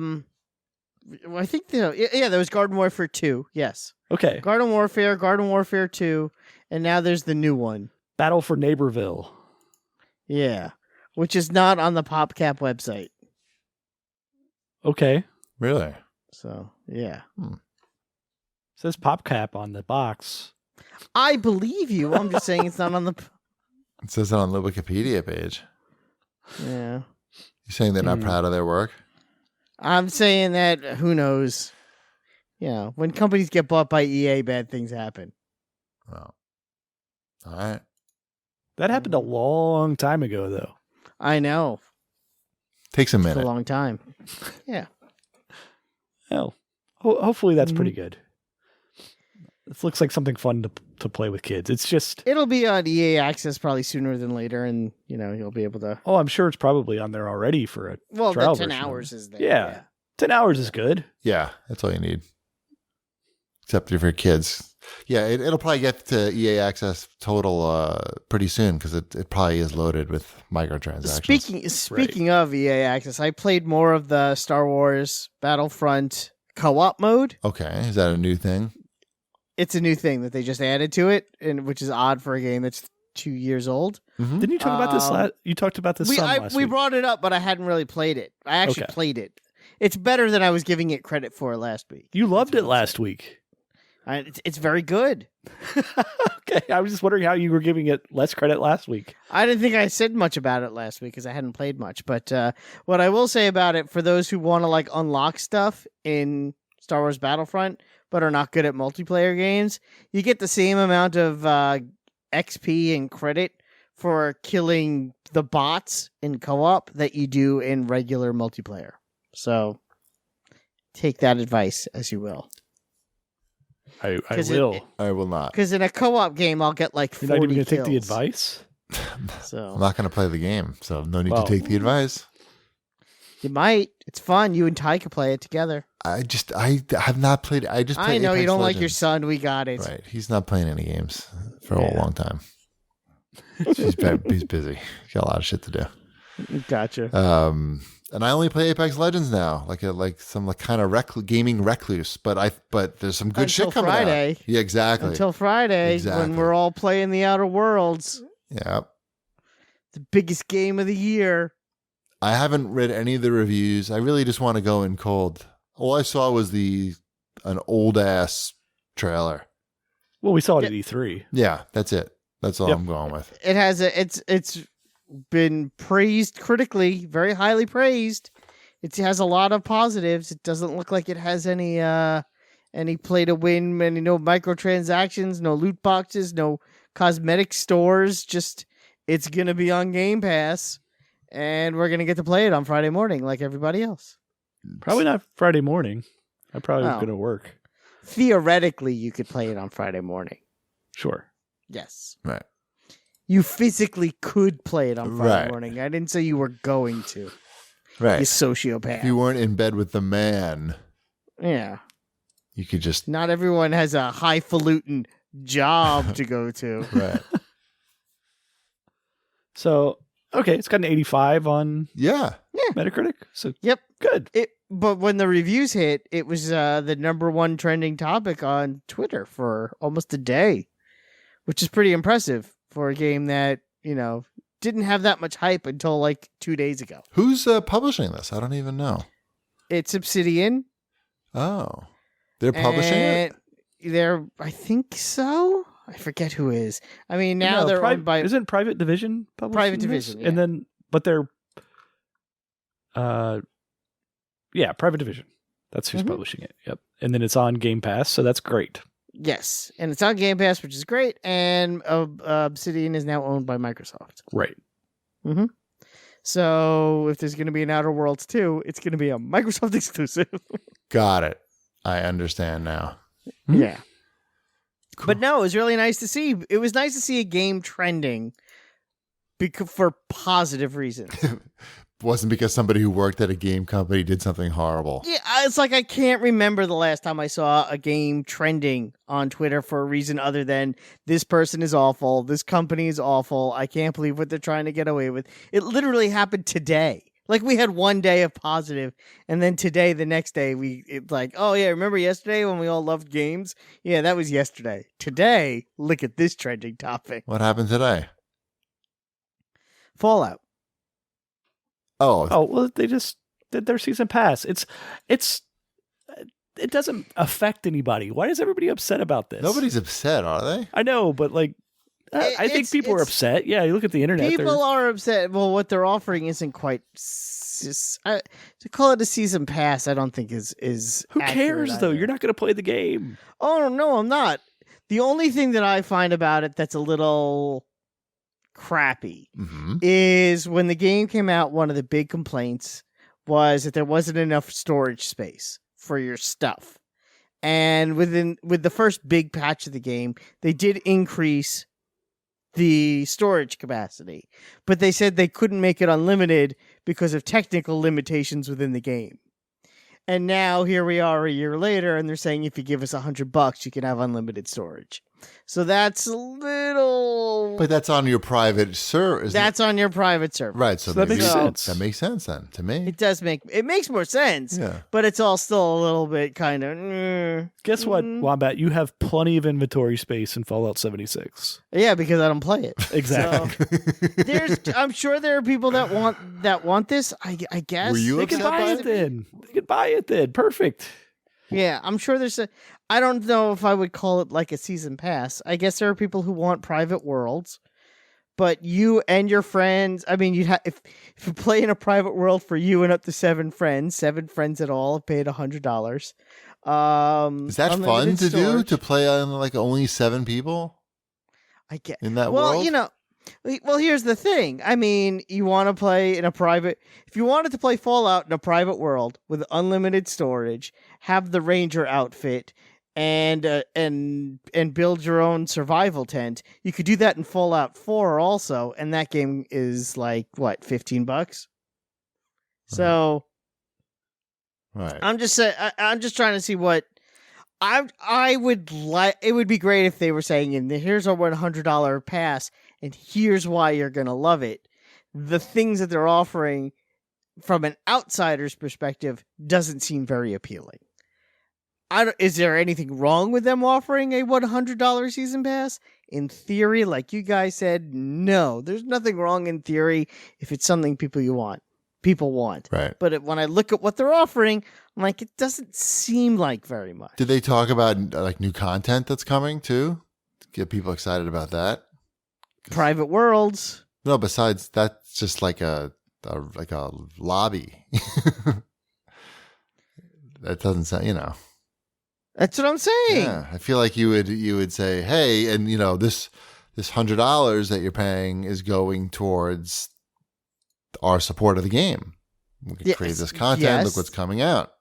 think there was Garden Warfare 2. Yes. Okay. Garden Warfare 2, and now there's the new one. Battle for Neighborville. Yeah, which is not on the PopCap website. Okay. Really? So yeah. It says PopCap on the box. I believe you. I'm just saying it's not on the. It says it on the Wikipedia page. Yeah. You saying they're not proud of their work? I'm saying that who knows? When companies get bought by EA, bad things happen. Well, all right. That happened a long time ago, though. I know. Takes a minute. It's a long time. Yeah. Well, hopefully that's pretty good. It looks like something fun to play with kids. It's just... It'll be on EA Access probably sooner than later, and, you'll be able to... Oh, I'm sure it's probably on there already for a trial the 10 version. hours is there. Yeah. 10 hours is good. Yeah, that's all you need. Except for your kids. Yeah, it'll probably get to EA Access total pretty soon because it probably is loaded with microtransactions. Speaking of EA Access, I played more of the Star Wars Battlefront co-op mode. Okay, is that a new thing? It's a new thing that they just added to it, and which is odd for a game that's 2 years old. Mm-hmm. Didn't you talk about this You talked about this last we week. brought it up, but I hadn't really played it. I actually played it. It's better than I was giving it credit for last week. You loved it last week. It's very good. Okay, I was just wondering how you were giving it less credit last week. I didn't think I said much about it last week because I hadn't played much. But what I will say about it, for those who want to unlock stuff in Star Wars Battlefront but are not good at multiplayer games, you get the same amount of XP and credit for killing the bots in co-op that you do in regular multiplayer. So take that advice as you will. I will. I will not. Because in a co-op game, I'll get 40 You're not even going to take the kills. advice? So I'm not going to play the game, so no need to take the advice. You might. It's fun. You and Ty can play it together. I have not played. I just. I know Apex you don't Legends. like your son. We got it. Right. He's not playing any games for a long time. He's busy. He's got a lot of shit to do. Gotcha. And I only play Apex Legends now, like some kind of gaming recluse. But there's some good shit coming Friday. out. Yeah, exactly. Until Friday, when we're all playing the Outer Worlds. Yeah. The biggest game of the year. I haven't read any of the reviews. I really just want to go in cold. All I saw was an old ass trailer. Well, we saw it at E3. Yeah, that's it. That's all I'm going with. It has it's been praised critically, very highly praised. It has a lot of positives. It doesn't look like it has any play to win, no microtransactions, no loot boxes, no cosmetic stores. Just it's gonna be on Game Pass, and we're gonna get to play it on Friday morning like everybody else. Probably not Friday morning. I probably was going to work. Theoretically, you could play it on Friday morning. Sure. Yes. Right. You physically could play it on Friday morning. I didn't say you were going to. Right. You sociopath. If you weren't in bed with the man. Yeah. You could just. Not everyone has a highfalutin job to go to. Right. So, okay, it's got an 85 on Metacritic. So, yep. Good. But when the reviews hit, it was the number one trending topic on Twitter for almost a day, which is pretty impressive for a game that, didn't have that much hype until 2 days ago. Who's publishing this? I don't even know. It's Obsidian. Oh. They're publishing it? I think so. I forget who is. I mean, now they're owned by... Isn't Private Division publishing Private this? Division, yeah. And then, but they're... Private Division. That's who's publishing it. Yep. And then it's on Game Pass, so that's great. Yes, and it's on Game Pass, which is great, and Obsidian is now owned by Microsoft. Right. Mm-hmm. So if there's going to be an Outer Worlds 2, it's going to be a Microsoft exclusive. Got it. I understand now. Yeah. Cool. But no, it was really nice to see. It was nice to see a game trending for positive reasons. Wasn't because somebody who worked at a game company did something horrible. Yeah, it's I can't remember the last time I saw a game trending on Twitter for a reason other than this person is awful, this company is awful, I can't believe what they're trying to get away with. It literally happened today. We had one day of positive, and then today, the next day, oh yeah, remember yesterday when we all loved games? Yeah, that was yesterday. Today, look at this trending topic. What happened today? Fallout. Oh, well, they just did their season pass. It doesn't affect anybody. Why is everybody upset about this? Nobody's upset, are they? I know, but I think people are upset. Yeah, you look at the internet. People are upset. Well, what they're offering isn't quite. To call it a season pass, I don't think is. Who cares though? You're not going to play the game. Oh no, I'm not. The only thing that I find about it that's a little crappy is when the game came out. One of the big complaints was that there wasn't enough storage space for your stuff, and with the first big patch of the game, they did increase the storage capacity, but they said they couldn't make it unlimited because of technical limitations within the game. And now here we are a year later, and they're saying if you give us $100, you can have unlimited storage. So that's a little. But that's on your private server. That's on your private server, right? So that makes sense. That makes sense then to me. It makes more sense. Yeah. But it's all still a little bit kind of. Guess what, Wombat? You have plenty of inventory space in Fallout 76. Yeah, because I don't play it. Exactly. So, I'm sure there are people that want this. I guess. Were you They can upset buy by it then. They can buy it then. Perfect. Yeah, I'm sure there's a. I don't know if I would call it like a season pass. I guess there are people who want private worlds, but you and your friends. I mean, if you play in a private world for you and up to 7 friends at all, have paid $100. Is that fun to do? To play on like only 7 people? I get in that world. Well, here's the thing. I mean, you want to play in a private. If you wanted to play Fallout in a private world with unlimited storage, have the Ranger outfit, and build your own survival tent, you could do that in Fallout 4 also, and that game is like what, $15? So, right. I'm just trying to see what. I would like. It would be great if they were saying, "And here's our $100 pass, and here's why you're gonna love it." The things that they're offering, from an outsider's perspective, doesn't seem very appealing. Is there anything wrong with them offering a $100 season pass? In theory, like you guys said, no. There's nothing wrong in theory if it's something people want. Right. But when I look at what they're offering, I'm like, it doesn't seem like very much. Did they talk about like new content that's coming too? Get people excited about that? Private worlds. No, besides that's just like a lobby. That doesn't sound, That's what I'm saying. Yeah, I feel like you would say, hey, and this $100 that you're paying is going towards our support of the game. We can create this content. Yes. Look what's coming out.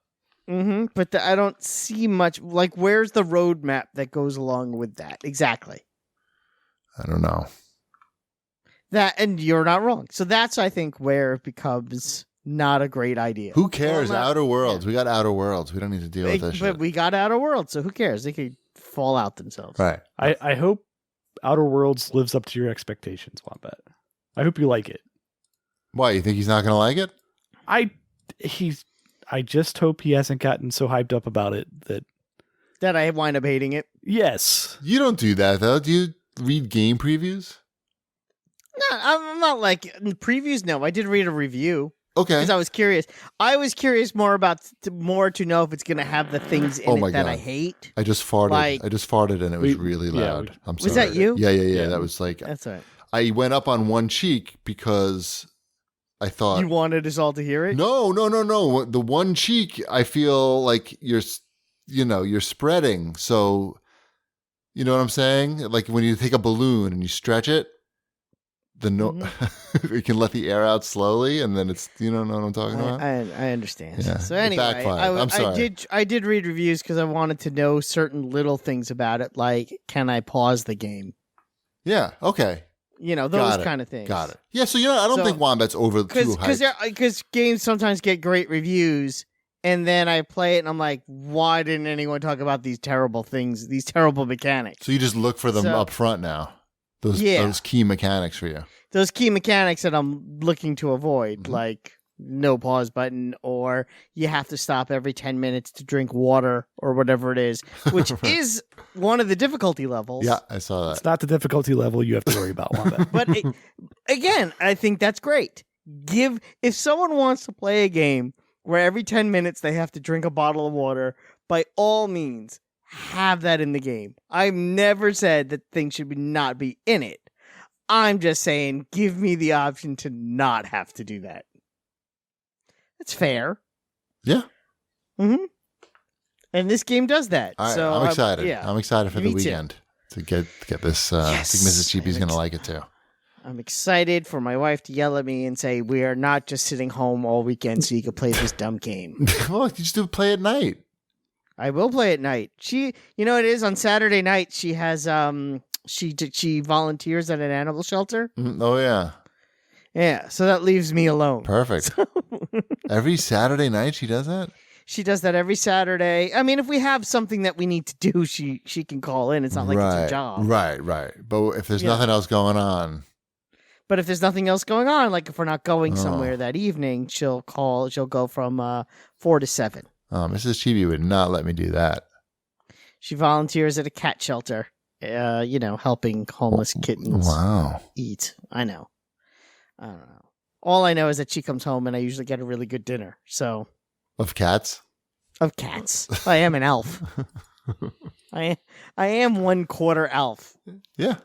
But I don't see much. Like, where's the roadmap that goes along with that? Exactly. I don't know. And you're not wrong. So that's, I think, where it becomes not a great idea. Who cares? Outer Worlds. Yeah. We got Outer Worlds. We don't need to deal with this shit. But we got Outer Worlds, so who cares? They could fall out themselves. Right. I hope Outer Worlds lives up to your expectations, Wombat. I hope you like it. Why? You think he's not going to like it? I just hope he hasn't gotten so hyped up about it that I wind up hating it. Yes. You don't do that though. Do you read game previews? No, I'm not like previews. No, I did read a review. Okay. Because I was curious. I was curious more to know if it's going to have the things in it that I hate. I just farted and it was really loud. I'm sorry. Was that you? Yeah. That was like. That's all right. I went up on one cheek because I thought you wanted us all to hear it. No. The one cheek, I feel like you're spreading. So, you know what I'm saying? Like when you take a balloon and you stretch it, you can let the air out slowly, and then it's know what I'm talking about. I understand. Yeah, so anyway, I'm sorry. I did read reviews because I wanted to know certain little things about it, like can I pause the game? Yeah. Okay. Those kind of things. Got it. Yeah. So I don't think Wombat's over too hyped. Because games sometimes get great reviews, and then I play it, and I'm like, why didn't anyone talk about these terrible things, these terrible mechanics? So you just look for them up front now. Those key mechanics for you. Those key mechanics that I'm looking to avoid, like no pause button, or you have to stop every 10 minutes to drink water, or whatever it is, which is one of the difficulty levels. Yeah, I saw that. It's not the difficulty level you have to worry about, Wombat. But again, I think that's great. If someone wants to play a game where every 10 minutes they have to drink a bottle of water, by all means, have that in the game. I've never said that things should not be in it. I'm just saying, give me the option to not have to do that. That's fair. Yeah. Mm-hmm. And this game does that. So I'm excited. Yeah. I'm excited for Me the too. weekend to get this. I think Mrs. Cheapy's going to like it too. I'm excited for my wife to yell at me and say, we are not just sitting home all weekend so you can play this dumb game. Well, you just do play at night. I will play at night. She, you know, it is on Saturday night. She has, she volunteers at an animal shelter. Oh, yeah. Yeah. So that leaves me alone. Perfect. Every Saturday night she does that? She does that every Saturday. I mean, if we have something that we need to do, she can call in. It's not like it's her job. Right. But if there's nothing else going on. But if there's nothing else going on, like if we're not going somewhere that evening, she'll call. She'll go from 4 to 7. Mrs. Chibi would not let me do that. She volunteers at a cat shelter, helping homeless kittens eat. I know. I don't know. All I know is that she comes home and I usually get a really good dinner. So of cats? Of cats. I am an elf. I am 1/4 elf. Yeah.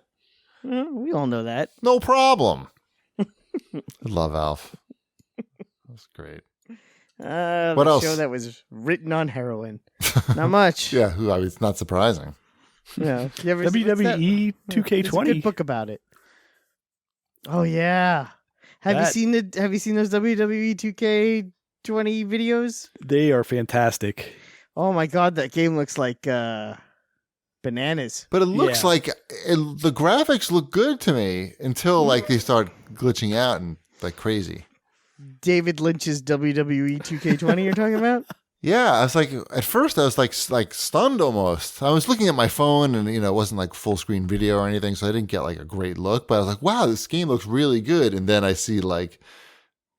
We all know that. No problem. I love Alf. That's great. What else? Show that was written on heroin. Not much. Yeah, it's not surprising. Yeah. WWE 2K20. There's a good book about it. Oh yeah. Have you seen those WWE 2K20 videos? They are fantastic. Oh my god, that game looks like bananas. But it looks like the graphics look good to me until like they start glitching out and like crazy. David Lynch's WWE 2K20 you're talking about? Yeah, I was like, at first I was like stunned almost. I was looking at my phone and, it wasn't like full screen video or anything, so I didn't get like a great look, but I was like, wow, this game looks really good. And then I see like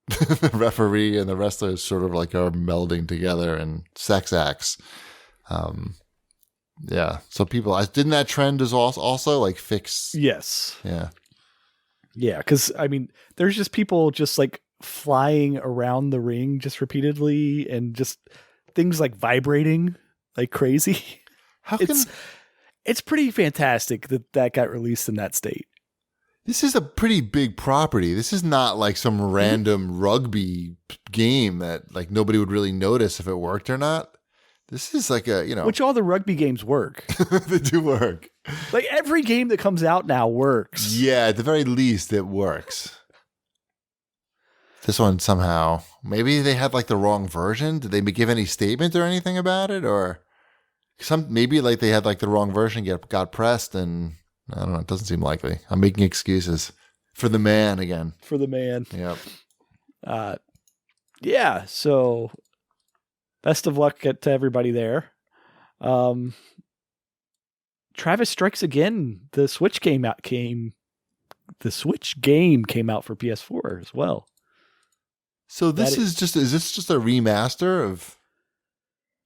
the referee and the wrestlers sort of like are melding together and sex acts. Yeah. So didn't that trend is also like fix? Yes. Yeah. Yeah. Cause I mean, there's just people just like flying around the ring just repeatedly and just things like vibrating like crazy. It's pretty fantastic that got released in that state. This is a pretty big property. This is not like some random rugby game that like nobody would really notice if it worked or not. This is like which all the rugby games work. They do work. Like every game that comes out now works. Yeah, at the very least it works. This one somehow, maybe they had like the wrong version. Did they give any statement or anything about it, or maybe like they had like the wrong version got pressed, and I don't know. It doesn't seem likely. I'm making excuses for the man again. For the man. Yep. Yeah. So, best of luck to everybody there. Travis Strikes Again. The Switch game came out for PS4 as well. So is this just a remaster of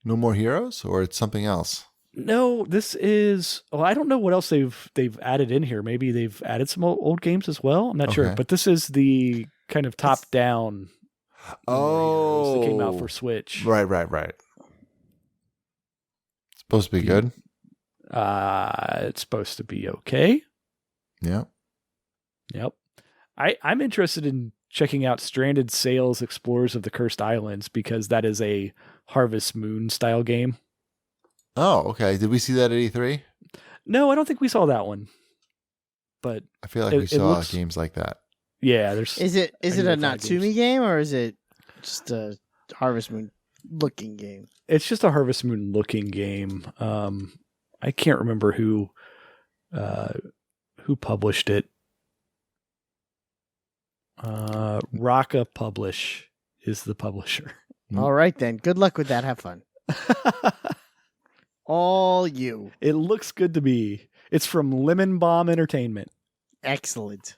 No More Heroes, or it's something else? No, this is. Well, I don't know what else they've added in here. Maybe they've added some old games as well. I'm not sure, but this is the kind of top down. That came out for Switch. Right. It's supposed to be good. It's supposed to be okay. Yeah. Yep. I'm interested in checking out Stranded Sails Explorers of the Cursed Islands because that is a Harvest Moon style game. Oh, okay. Did we see that at E3? No, I don't think we saw that one. But I feel like we saw games like that. Yeah, there's. Is it a Natsumi game or is it just a Harvest Moon looking game? It's just a Harvest Moon looking game. I can't remember who published it. Raka Publish is the publisher. All right then. Good luck with that. Have fun. All you. It looks good to me. It's from Lemon Bomb Entertainment. Excellent.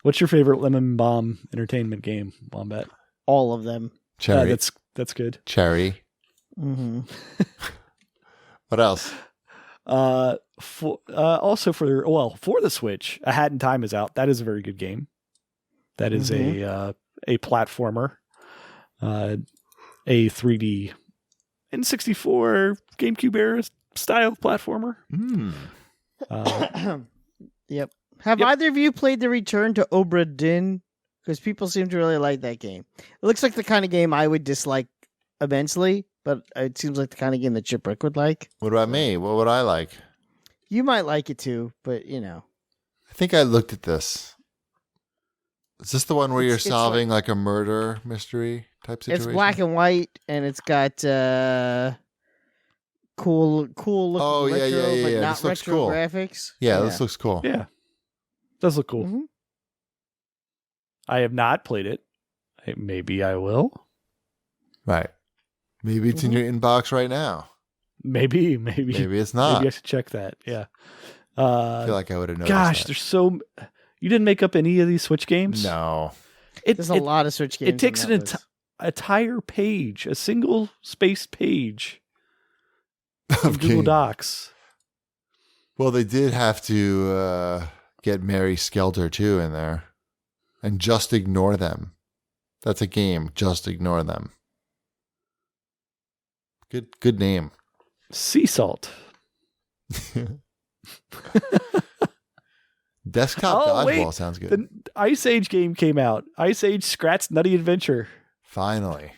What's your favorite Lemon Bomb Entertainment game, Wombat? All of them. Cherry. That's good. Cherry. Mm-hmm. What else? Also for the Switch, A Hat in Time is out. That is a very good game. That is a platformer, a 3D N64 GameCube era style platformer. Yep. Have either of you played The Return to Obra Dinn? Because people seem to really like that game. It looks like the kind of game I would dislike immensely, but it seems like the kind of game that Chipwreck would like. What about me? What would I like? You might like it too, but I think I looked at this. Is this the one where you're solving like a murder mystery type situation? It's black and white, and it's got cool looking retro, but not retro cool. graphics. Yeah, this looks cool. Yeah. Does look cool. Mm-hmm. I have not played it. Maybe I will. Right. Maybe it's in your inbox right now. Maybe it's not. Maybe I should check that. Yeah. I feel like I would have noticed. Gosh, that. there's so. You didn't make up any of these Switch games? No. There's a lot of Switch games. It takes an entire page, a single spaced page of Google Docs. Well, they did have to get Mary Skelter too in there, and Just Ignore Them. That's a game. Just Ignore Them. Good name. Sea Salt. Desktop Dodgeball sounds good. The Ice Age game came out. Ice Age Scrat's Nutty Adventure. Finally.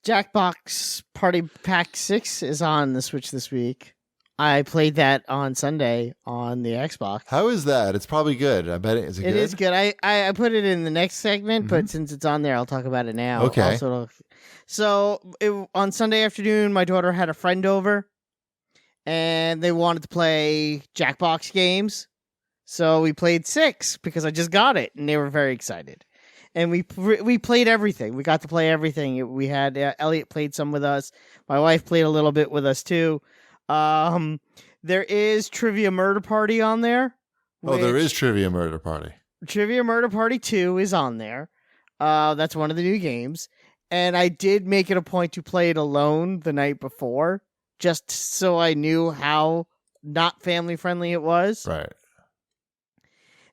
Jackbox Party Pack 6 is on the Switch this week. I played that on Sunday on the Xbox. How is that? It's probably good. I bet is it good? It is good. I put it in the next segment, but since it's on there, I'll talk about it now. Okay. On Sunday afternoon, my daughter had a friend over, and they wanted to play Jackbox games. So we played 6 because I just got it, and they were very excited. And we played everything. We got to play everything. We had Elliot played some with us. My wife played a little bit with us too. There is Trivia Murder Party on there. Oh, there is Trivia Murder Party. Trivia Murder Party 2 is on there. That's one of the new games. And I did make it a point to play it alone the night before, just so I knew how not family friendly it was. Right.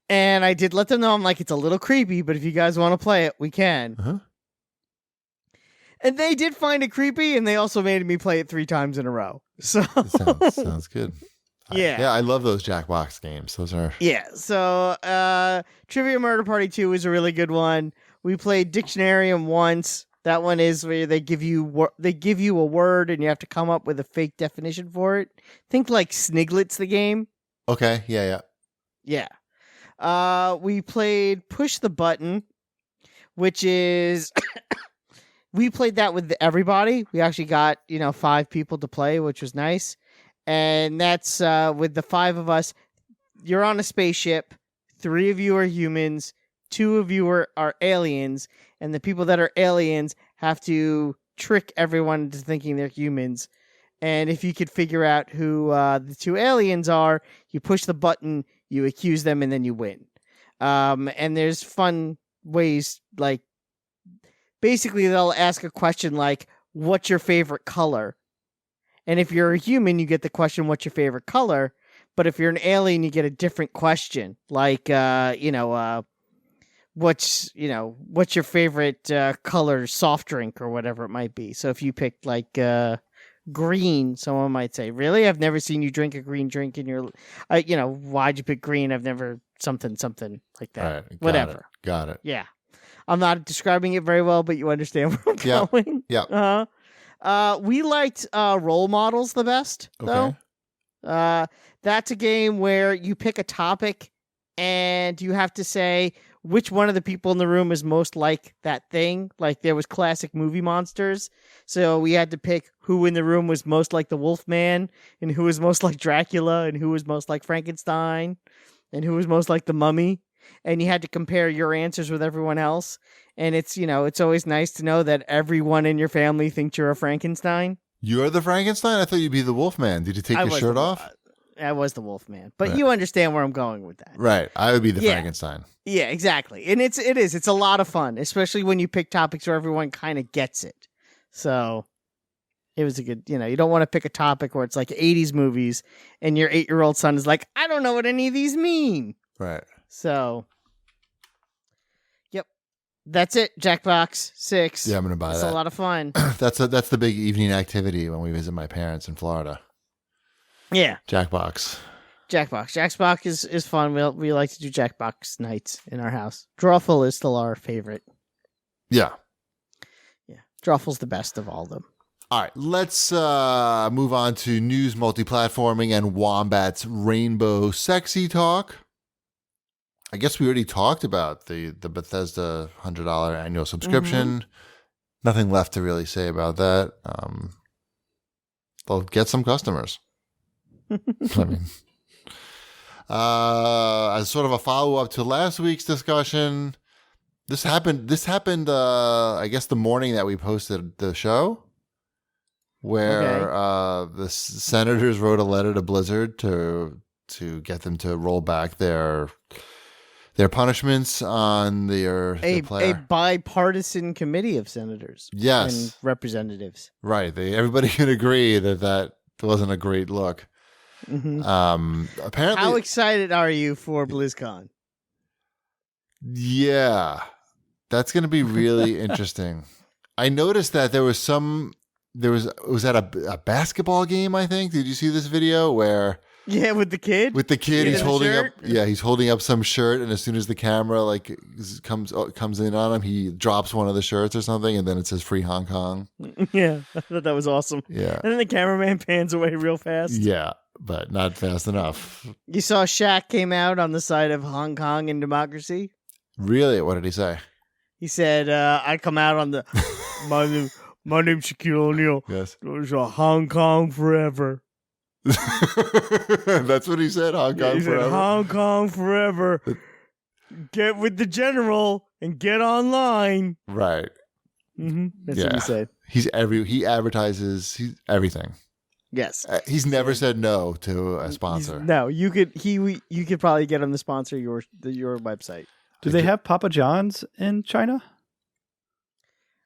And I did let them know, I'm like, it's a little creepy, but if you guys want to play it, we can. Uh-huh. And they did find it creepy, and they also made me play it 3 times in a row. So sounds good. Yeah. I love those Jackbox games. Those are So Trivia Murder Party 2 is a really good one. We played Dictionarium once. That one is where they give you a word and you have to come up with a fake definition for it. Think like Sniglets the game. Okay. Yeah. We played Push the Button, which is we played that with everybody. We actually got 5 people to play, which was nice. And that's with the 5 of us. You're on a spaceship. 3 of you are humans. 2 of you are aliens. And the people that are aliens have to trick everyone into thinking they're humans. And if you could figure out who the 2 aliens are, you push the button, you accuse them, and then you win. And there's fun ways, like, basically they'll ask a question like, what's your favorite color? And if you're a human, you get the question, what's your favorite color? But if you're an alien, you get a different question, like, what's your favorite color soft drink or whatever it might be. So if you picked like green, someone might say, really? I've never seen you drink a green drink in your, why'd you pick green? I've never something like that. Right, whatever. Got it. Yeah. I'm not describing it very well, but you understand where I'm going. Yeah. We liked Role Models the best, though. That's a game where you pick a topic and you have to say which one of the people in the room is most like that thing. Like there was classic movie monsters. So we had to pick who in the room was most like the Wolfman and who was most like Dracula and who was most like Frankenstein and who was most like the Mummy. And you had to compare your answers with everyone else. And it's, it's always nice to know that everyone in your family thinks you're a Frankenstein. You're the Frankenstein? I thought you'd be the Wolfman. Did you take your shirt off? I was the Wolfman. But you understand where I'm going with that. Right. I would be the Frankenstein. Yeah, exactly. And it's a lot of fun, especially when you pick topics where everyone kind of gets it. So it was a good, you don't want to pick a topic where it's like 80s movies and your 8-year-old son is like, I don't know what any of these mean. Right. So, yep. That's it. Jackbox 6. Yeah, I'm gonna buy It's that. a lot of fun. That's the big evening activity when we visit my parents in Florida. Yeah. Jackbox. Jackbox is fun. We like to do Jackbox nights in our house. Drawful is still our favorite. Yeah. Yeah. Drawful's the best of all of them. All right, let's move on to news, multi-platforming, and Wombat's Rainbow Sexy Talk. I guess we already talked about the Bethesda $100 annual subscription. Mm-hmm. Nothing left to really say about that. They'll get some customers. I mean, as sort of a follow-up to last week's discussion, this happened. I guess the morning that we posted the show, where the senators wrote a letter to Blizzard to get them to roll back their punishments on their player. A bipartisan committee of senators. Yes. And representatives. Right. Everybody can agree that wasn't a great look. Mm-hmm. Apparently, how excited are you for BlizzCon? Yeah, that's going to be really interesting. I noticed that it was at a basketball game, I think. Did you see this video where? Yeah, with the kid. He's holding up. Yeah, he's holding up some shirt, and as soon as the camera comes in on him, he drops one of the shirts or something, and then it says "Free Hong Kong." Yeah, I thought that was awesome. Yeah, and then the cameraman pans away real fast. Yeah, but not fast enough. You saw Shaq came out on the side of Hong Kong and democracy. Really? What did he say? He said, "I come out on the my name's Shaquille O'Neal. Yes, it's a Hong Kong forever." That's what he said. Hong Kong forever. Said, Hong Kong forever. Get with the general and get online. Right. Mm-hmm. That's what he said. He advertises everything. Yes. He's never said no to a sponsor. No, you could probably get him to sponsor your website. Do they have Papa John's in China?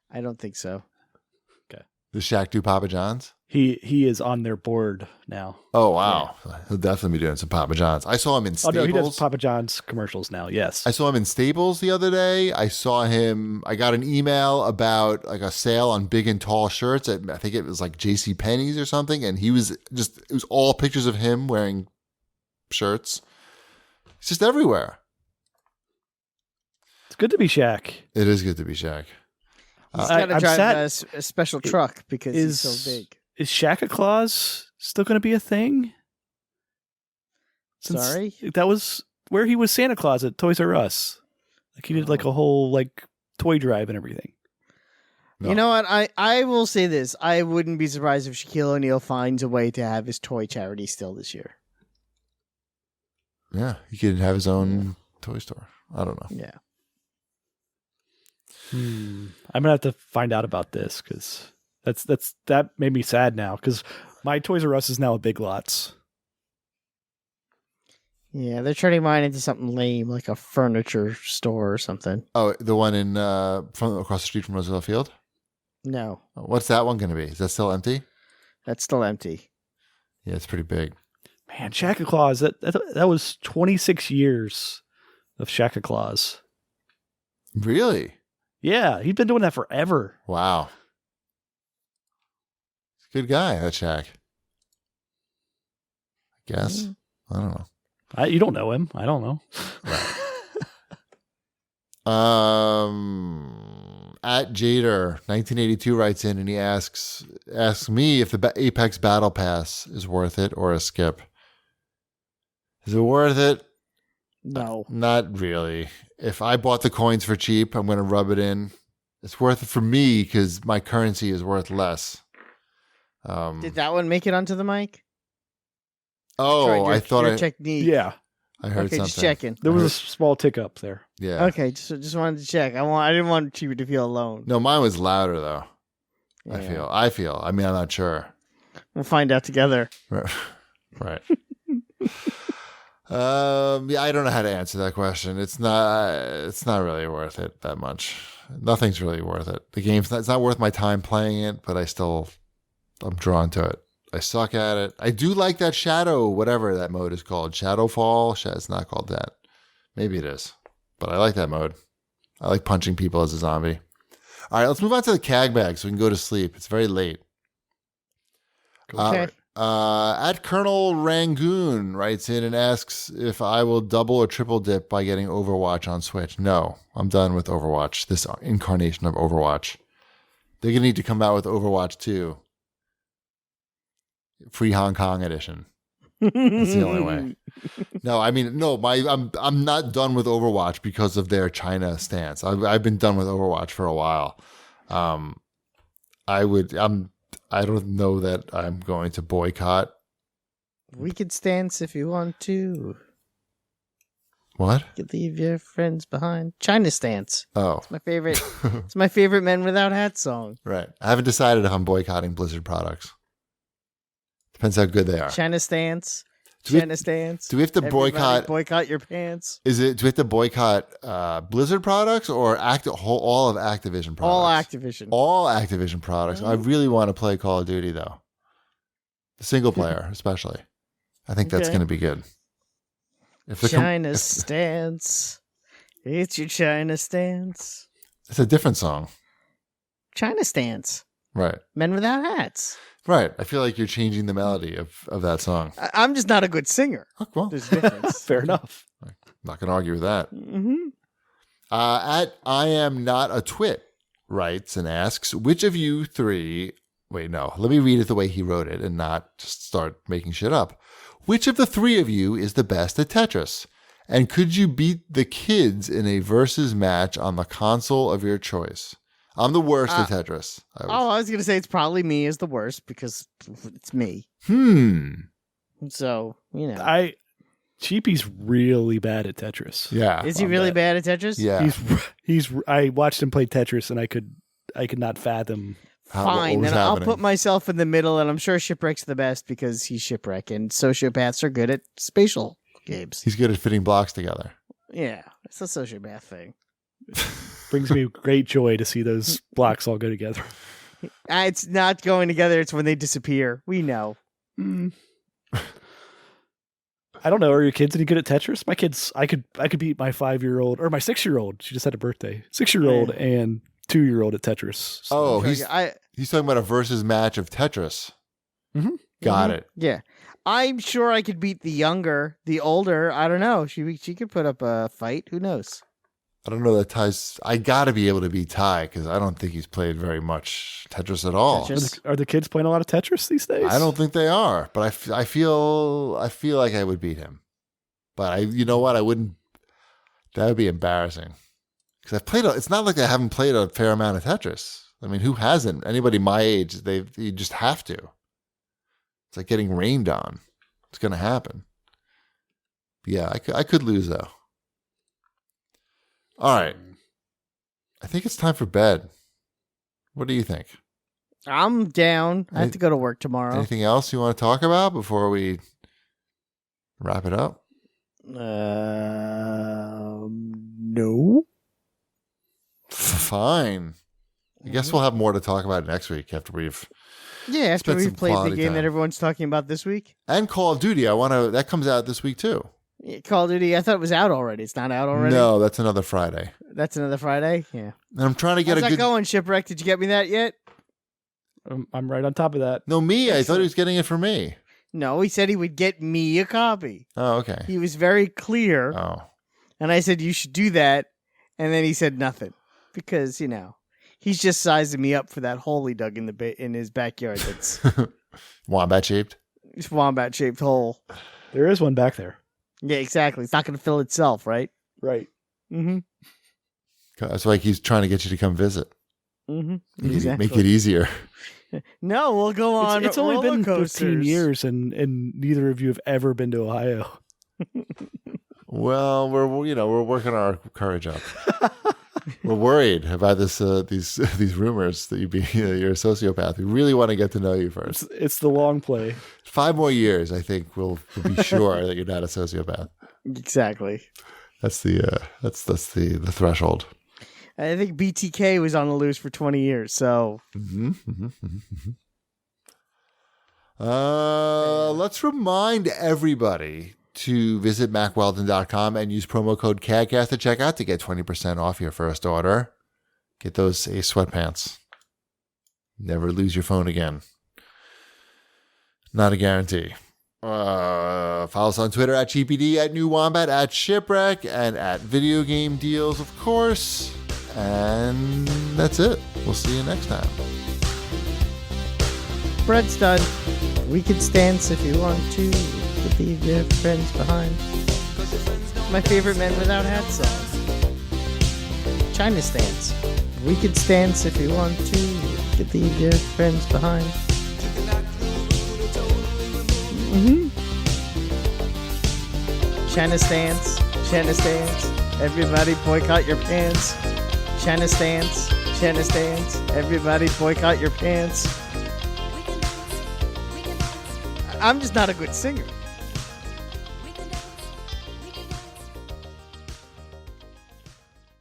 I don't think so. Okay. Does Shaq do Papa John's? He is on their board now. Oh, wow. Yeah. He'll definitely be doing some Papa John's. I saw him in Staples. Oh, no, he does Papa John's commercials now, yes. I saw him in Staples the other day. I got an email about like a sale on big and tall shirts at, I think it was like J.C. Penney's or something. And it was all pictures of him wearing shirts. It's just everywhere. It's good to be Shaq. It is good to be Shaq. He's got to drive a special truck because he's so big. Is Shaq-a-Claus still going to be a thing? Sorry? That was where he was Santa Claus at Toys R Us. Like he did like a whole like toy drive and everything. No. You know what? I will say this. I wouldn't be surprised if Shaquille O'Neal finds a way to have his toy charity still this year. Yeah, he could have his own toy store. I don't know. Yeah. I'm gonna have to find out about this because that made me sad now because my Toys R Us is now a Big Lots. Yeah, they're turning mine into something lame, like a furniture store or something. Oh, the one in from across the street from Roosevelt Field? No. What's that one going to be? Is that still empty? That's still empty. Yeah, it's pretty big. Man, Shaq-a-Claus, that was 26 years of Shaq-a-Claus. Really? Yeah, he's been doing that forever. Wow. Good guy, that Shaq. I guess. I don't know. You don't know him. I don't know. Right. At Jader 1982 writes in and he asks me if the Apex Battle Pass is worth it or a skip. Is it worth it? No. Not really. If I bought the coins for cheap, I'm going to rub it in. It's worth it for me because my currency is worth less. Did that one make it onto the mic? Oh, I thought your technique. Yeah. I heard something. Just checking. There was a small tick up there. Yeah. Okay, just wanted to check. I didn't want you to feel alone. No, mine was louder though. Yeah. I feel. I mean, I'm not sure. We'll find out together. Right. Yeah, I don't know how to answer that question. It's not really worth it that much. Nothing's really worth it. The game's it's not worth my time playing it, but I'm drawn to it. I suck at it. I do like that shadow, whatever that mode is called. Shadowfall. It's not called that. Maybe it is. But I like that mode. I like punching people as a zombie. All right, let's move on to the CAG bag so we can go to sleep. It's very late. Okay. At Colonel Rangoon writes in and asks if I will double or triple dip by getting Overwatch on Switch. No, I'm done with Overwatch, this incarnation of Overwatch. They're going to need to come out with Overwatch 2. Free Hong Kong edition. That's the only way. No, I mean, no. I'm not done with Overwatch because of their China stance. I've been done with Overwatch for a while. I don't know that I'm going to boycott. We could stance if you want to. What? You could leave your friends behind. China stance. Oh, It's my favorite. It's my favorite Men Without Hats song. right. I haven't decided if I'm boycotting Blizzard products. Depends how good they are. China stance. Do we- China stance. Do we have to Everybody boycott your pants? Do we have to boycott Blizzard products or all of Activision products? All Activision. All Activision products. I really want to play Call of Duty though. The single player, especially. I think that's Okay. going to be good. If the China stance. It's your China stance. it's a different song, China stance. right? Men Without Hats. Right. I feel like you're changing the melody of that song. I'm just not a good singer. Oh, well, There's a difference. Fair enough. not going to argue with that. Mm-hmm. At I am not a twit writes and asks, which of you three? Wait, no. Let me read it the way he wrote it and not just start making shit up. Which of the three of you is the best at Tetris? And could you beat the kids in a versus match on the console of your choice? I'm the worst at Tetris. I was going to say it's probably me is the worst because it's me. So, Cheapy's really bad at Tetris. Yeah. Is he really bad at Tetris? Yeah. He's. I watched him play Tetris, and I could not fathom. What Fine, was then I'll happening? put myself in the middle, and I'm sure Shipwreck's the best because he's Shipwreck, and sociopaths are good at spatial games. He's good at fitting blocks together. Yeah, it's a sociopath thing. Brings me great joy to see those blocks all go together. It's not going together. It's when they disappear. We know. I don't know. Are your kids any good at Tetris? My kids, I could beat my 5-year-old or my 6-year-old. She just had a birthday. 6-year-old and 2-year-old at Tetris. So Oh, he's talking about a versus match of Tetris. Mhm. Got it. Yeah. I'm sure I could beat the older. I don't know. She could put up a fight. Who knows? I don't know that Ty's. I got to be able to beat Ty because I don't think he's played very much Tetris at all. Tetris. Are the kids playing a lot of Tetris these days? I don't think they are, but I feel like I would beat him. But you know what? I wouldn't. That would be embarrassing because I've played. It's not like I haven't played a fair amount of Tetris. I mean, who hasn't? Anybody my age, you just have to. It's like getting rained on. It's going to happen. But yeah, I could lose though. All right. I think it's time for bed. What do you think? I'm down. I have to go to work tomorrow. Anything else you want to talk about before we wrap it up? No. Fine. I guess we'll have more to talk about next week after we've Yeah, after spent some we've played the quality game time. that everyone's talking about this week. And Call of Duty. That comes out this week too. Yeah, Call of Duty, I thought it was out already. It's not out already? No, that's another Friday. That's another Friday? Yeah. And I'm trying to get How's a that good. going, Shipwreck? Did you get me that yet? I'm right on top of that. No, me. I thought he was getting it for me. No, he said he would get me a copy. Oh, okay. He was very clear. Oh, And I said, you should do that. And then he said nothing. Because, he's just sizing me up for that hole he dug in his backyard. That's wombat shaped. this wombat-shaped hole. There is one back there. Yeah, exactly. It's not going to fill itself, right? Right. Mm-hmm. That's like he's trying to get you to come visit. Mm-hmm. Make it easier. No, we'll go on. It's only been 15 coasters. years, and neither of you have ever been to Ohio. Well, we're working our courage up. We're worried about these rumors that you're a sociopath. We really want to get to know you first. It's the long play. 5 more years, I think we'll be sure that you're not a sociopath. Exactly. That's the threshold. I think BTK was on the loose for 20 years, so... Let's remind everybody to visit MacWeldon.com and use promo code CAGcast at checkout to get 20% off your first order. Get those Ace sweatpants. Never lose your phone again. Not a guarantee. Follow us on Twitter at GPD, at New Wombat, at Shipwreck, and at Video Game Deals, of course. And that's it. We'll see you next time. Bread's done. We can dance if you want to. Leave your friends behind. My favorite Men Without Hats song. China Stance. We could dance if you want to. Leave your friends behind. China Stance. China Stance. Everybody boycott your pants. China Stance. China Stance. Everybody boycott your pants. I'm just not a good singer.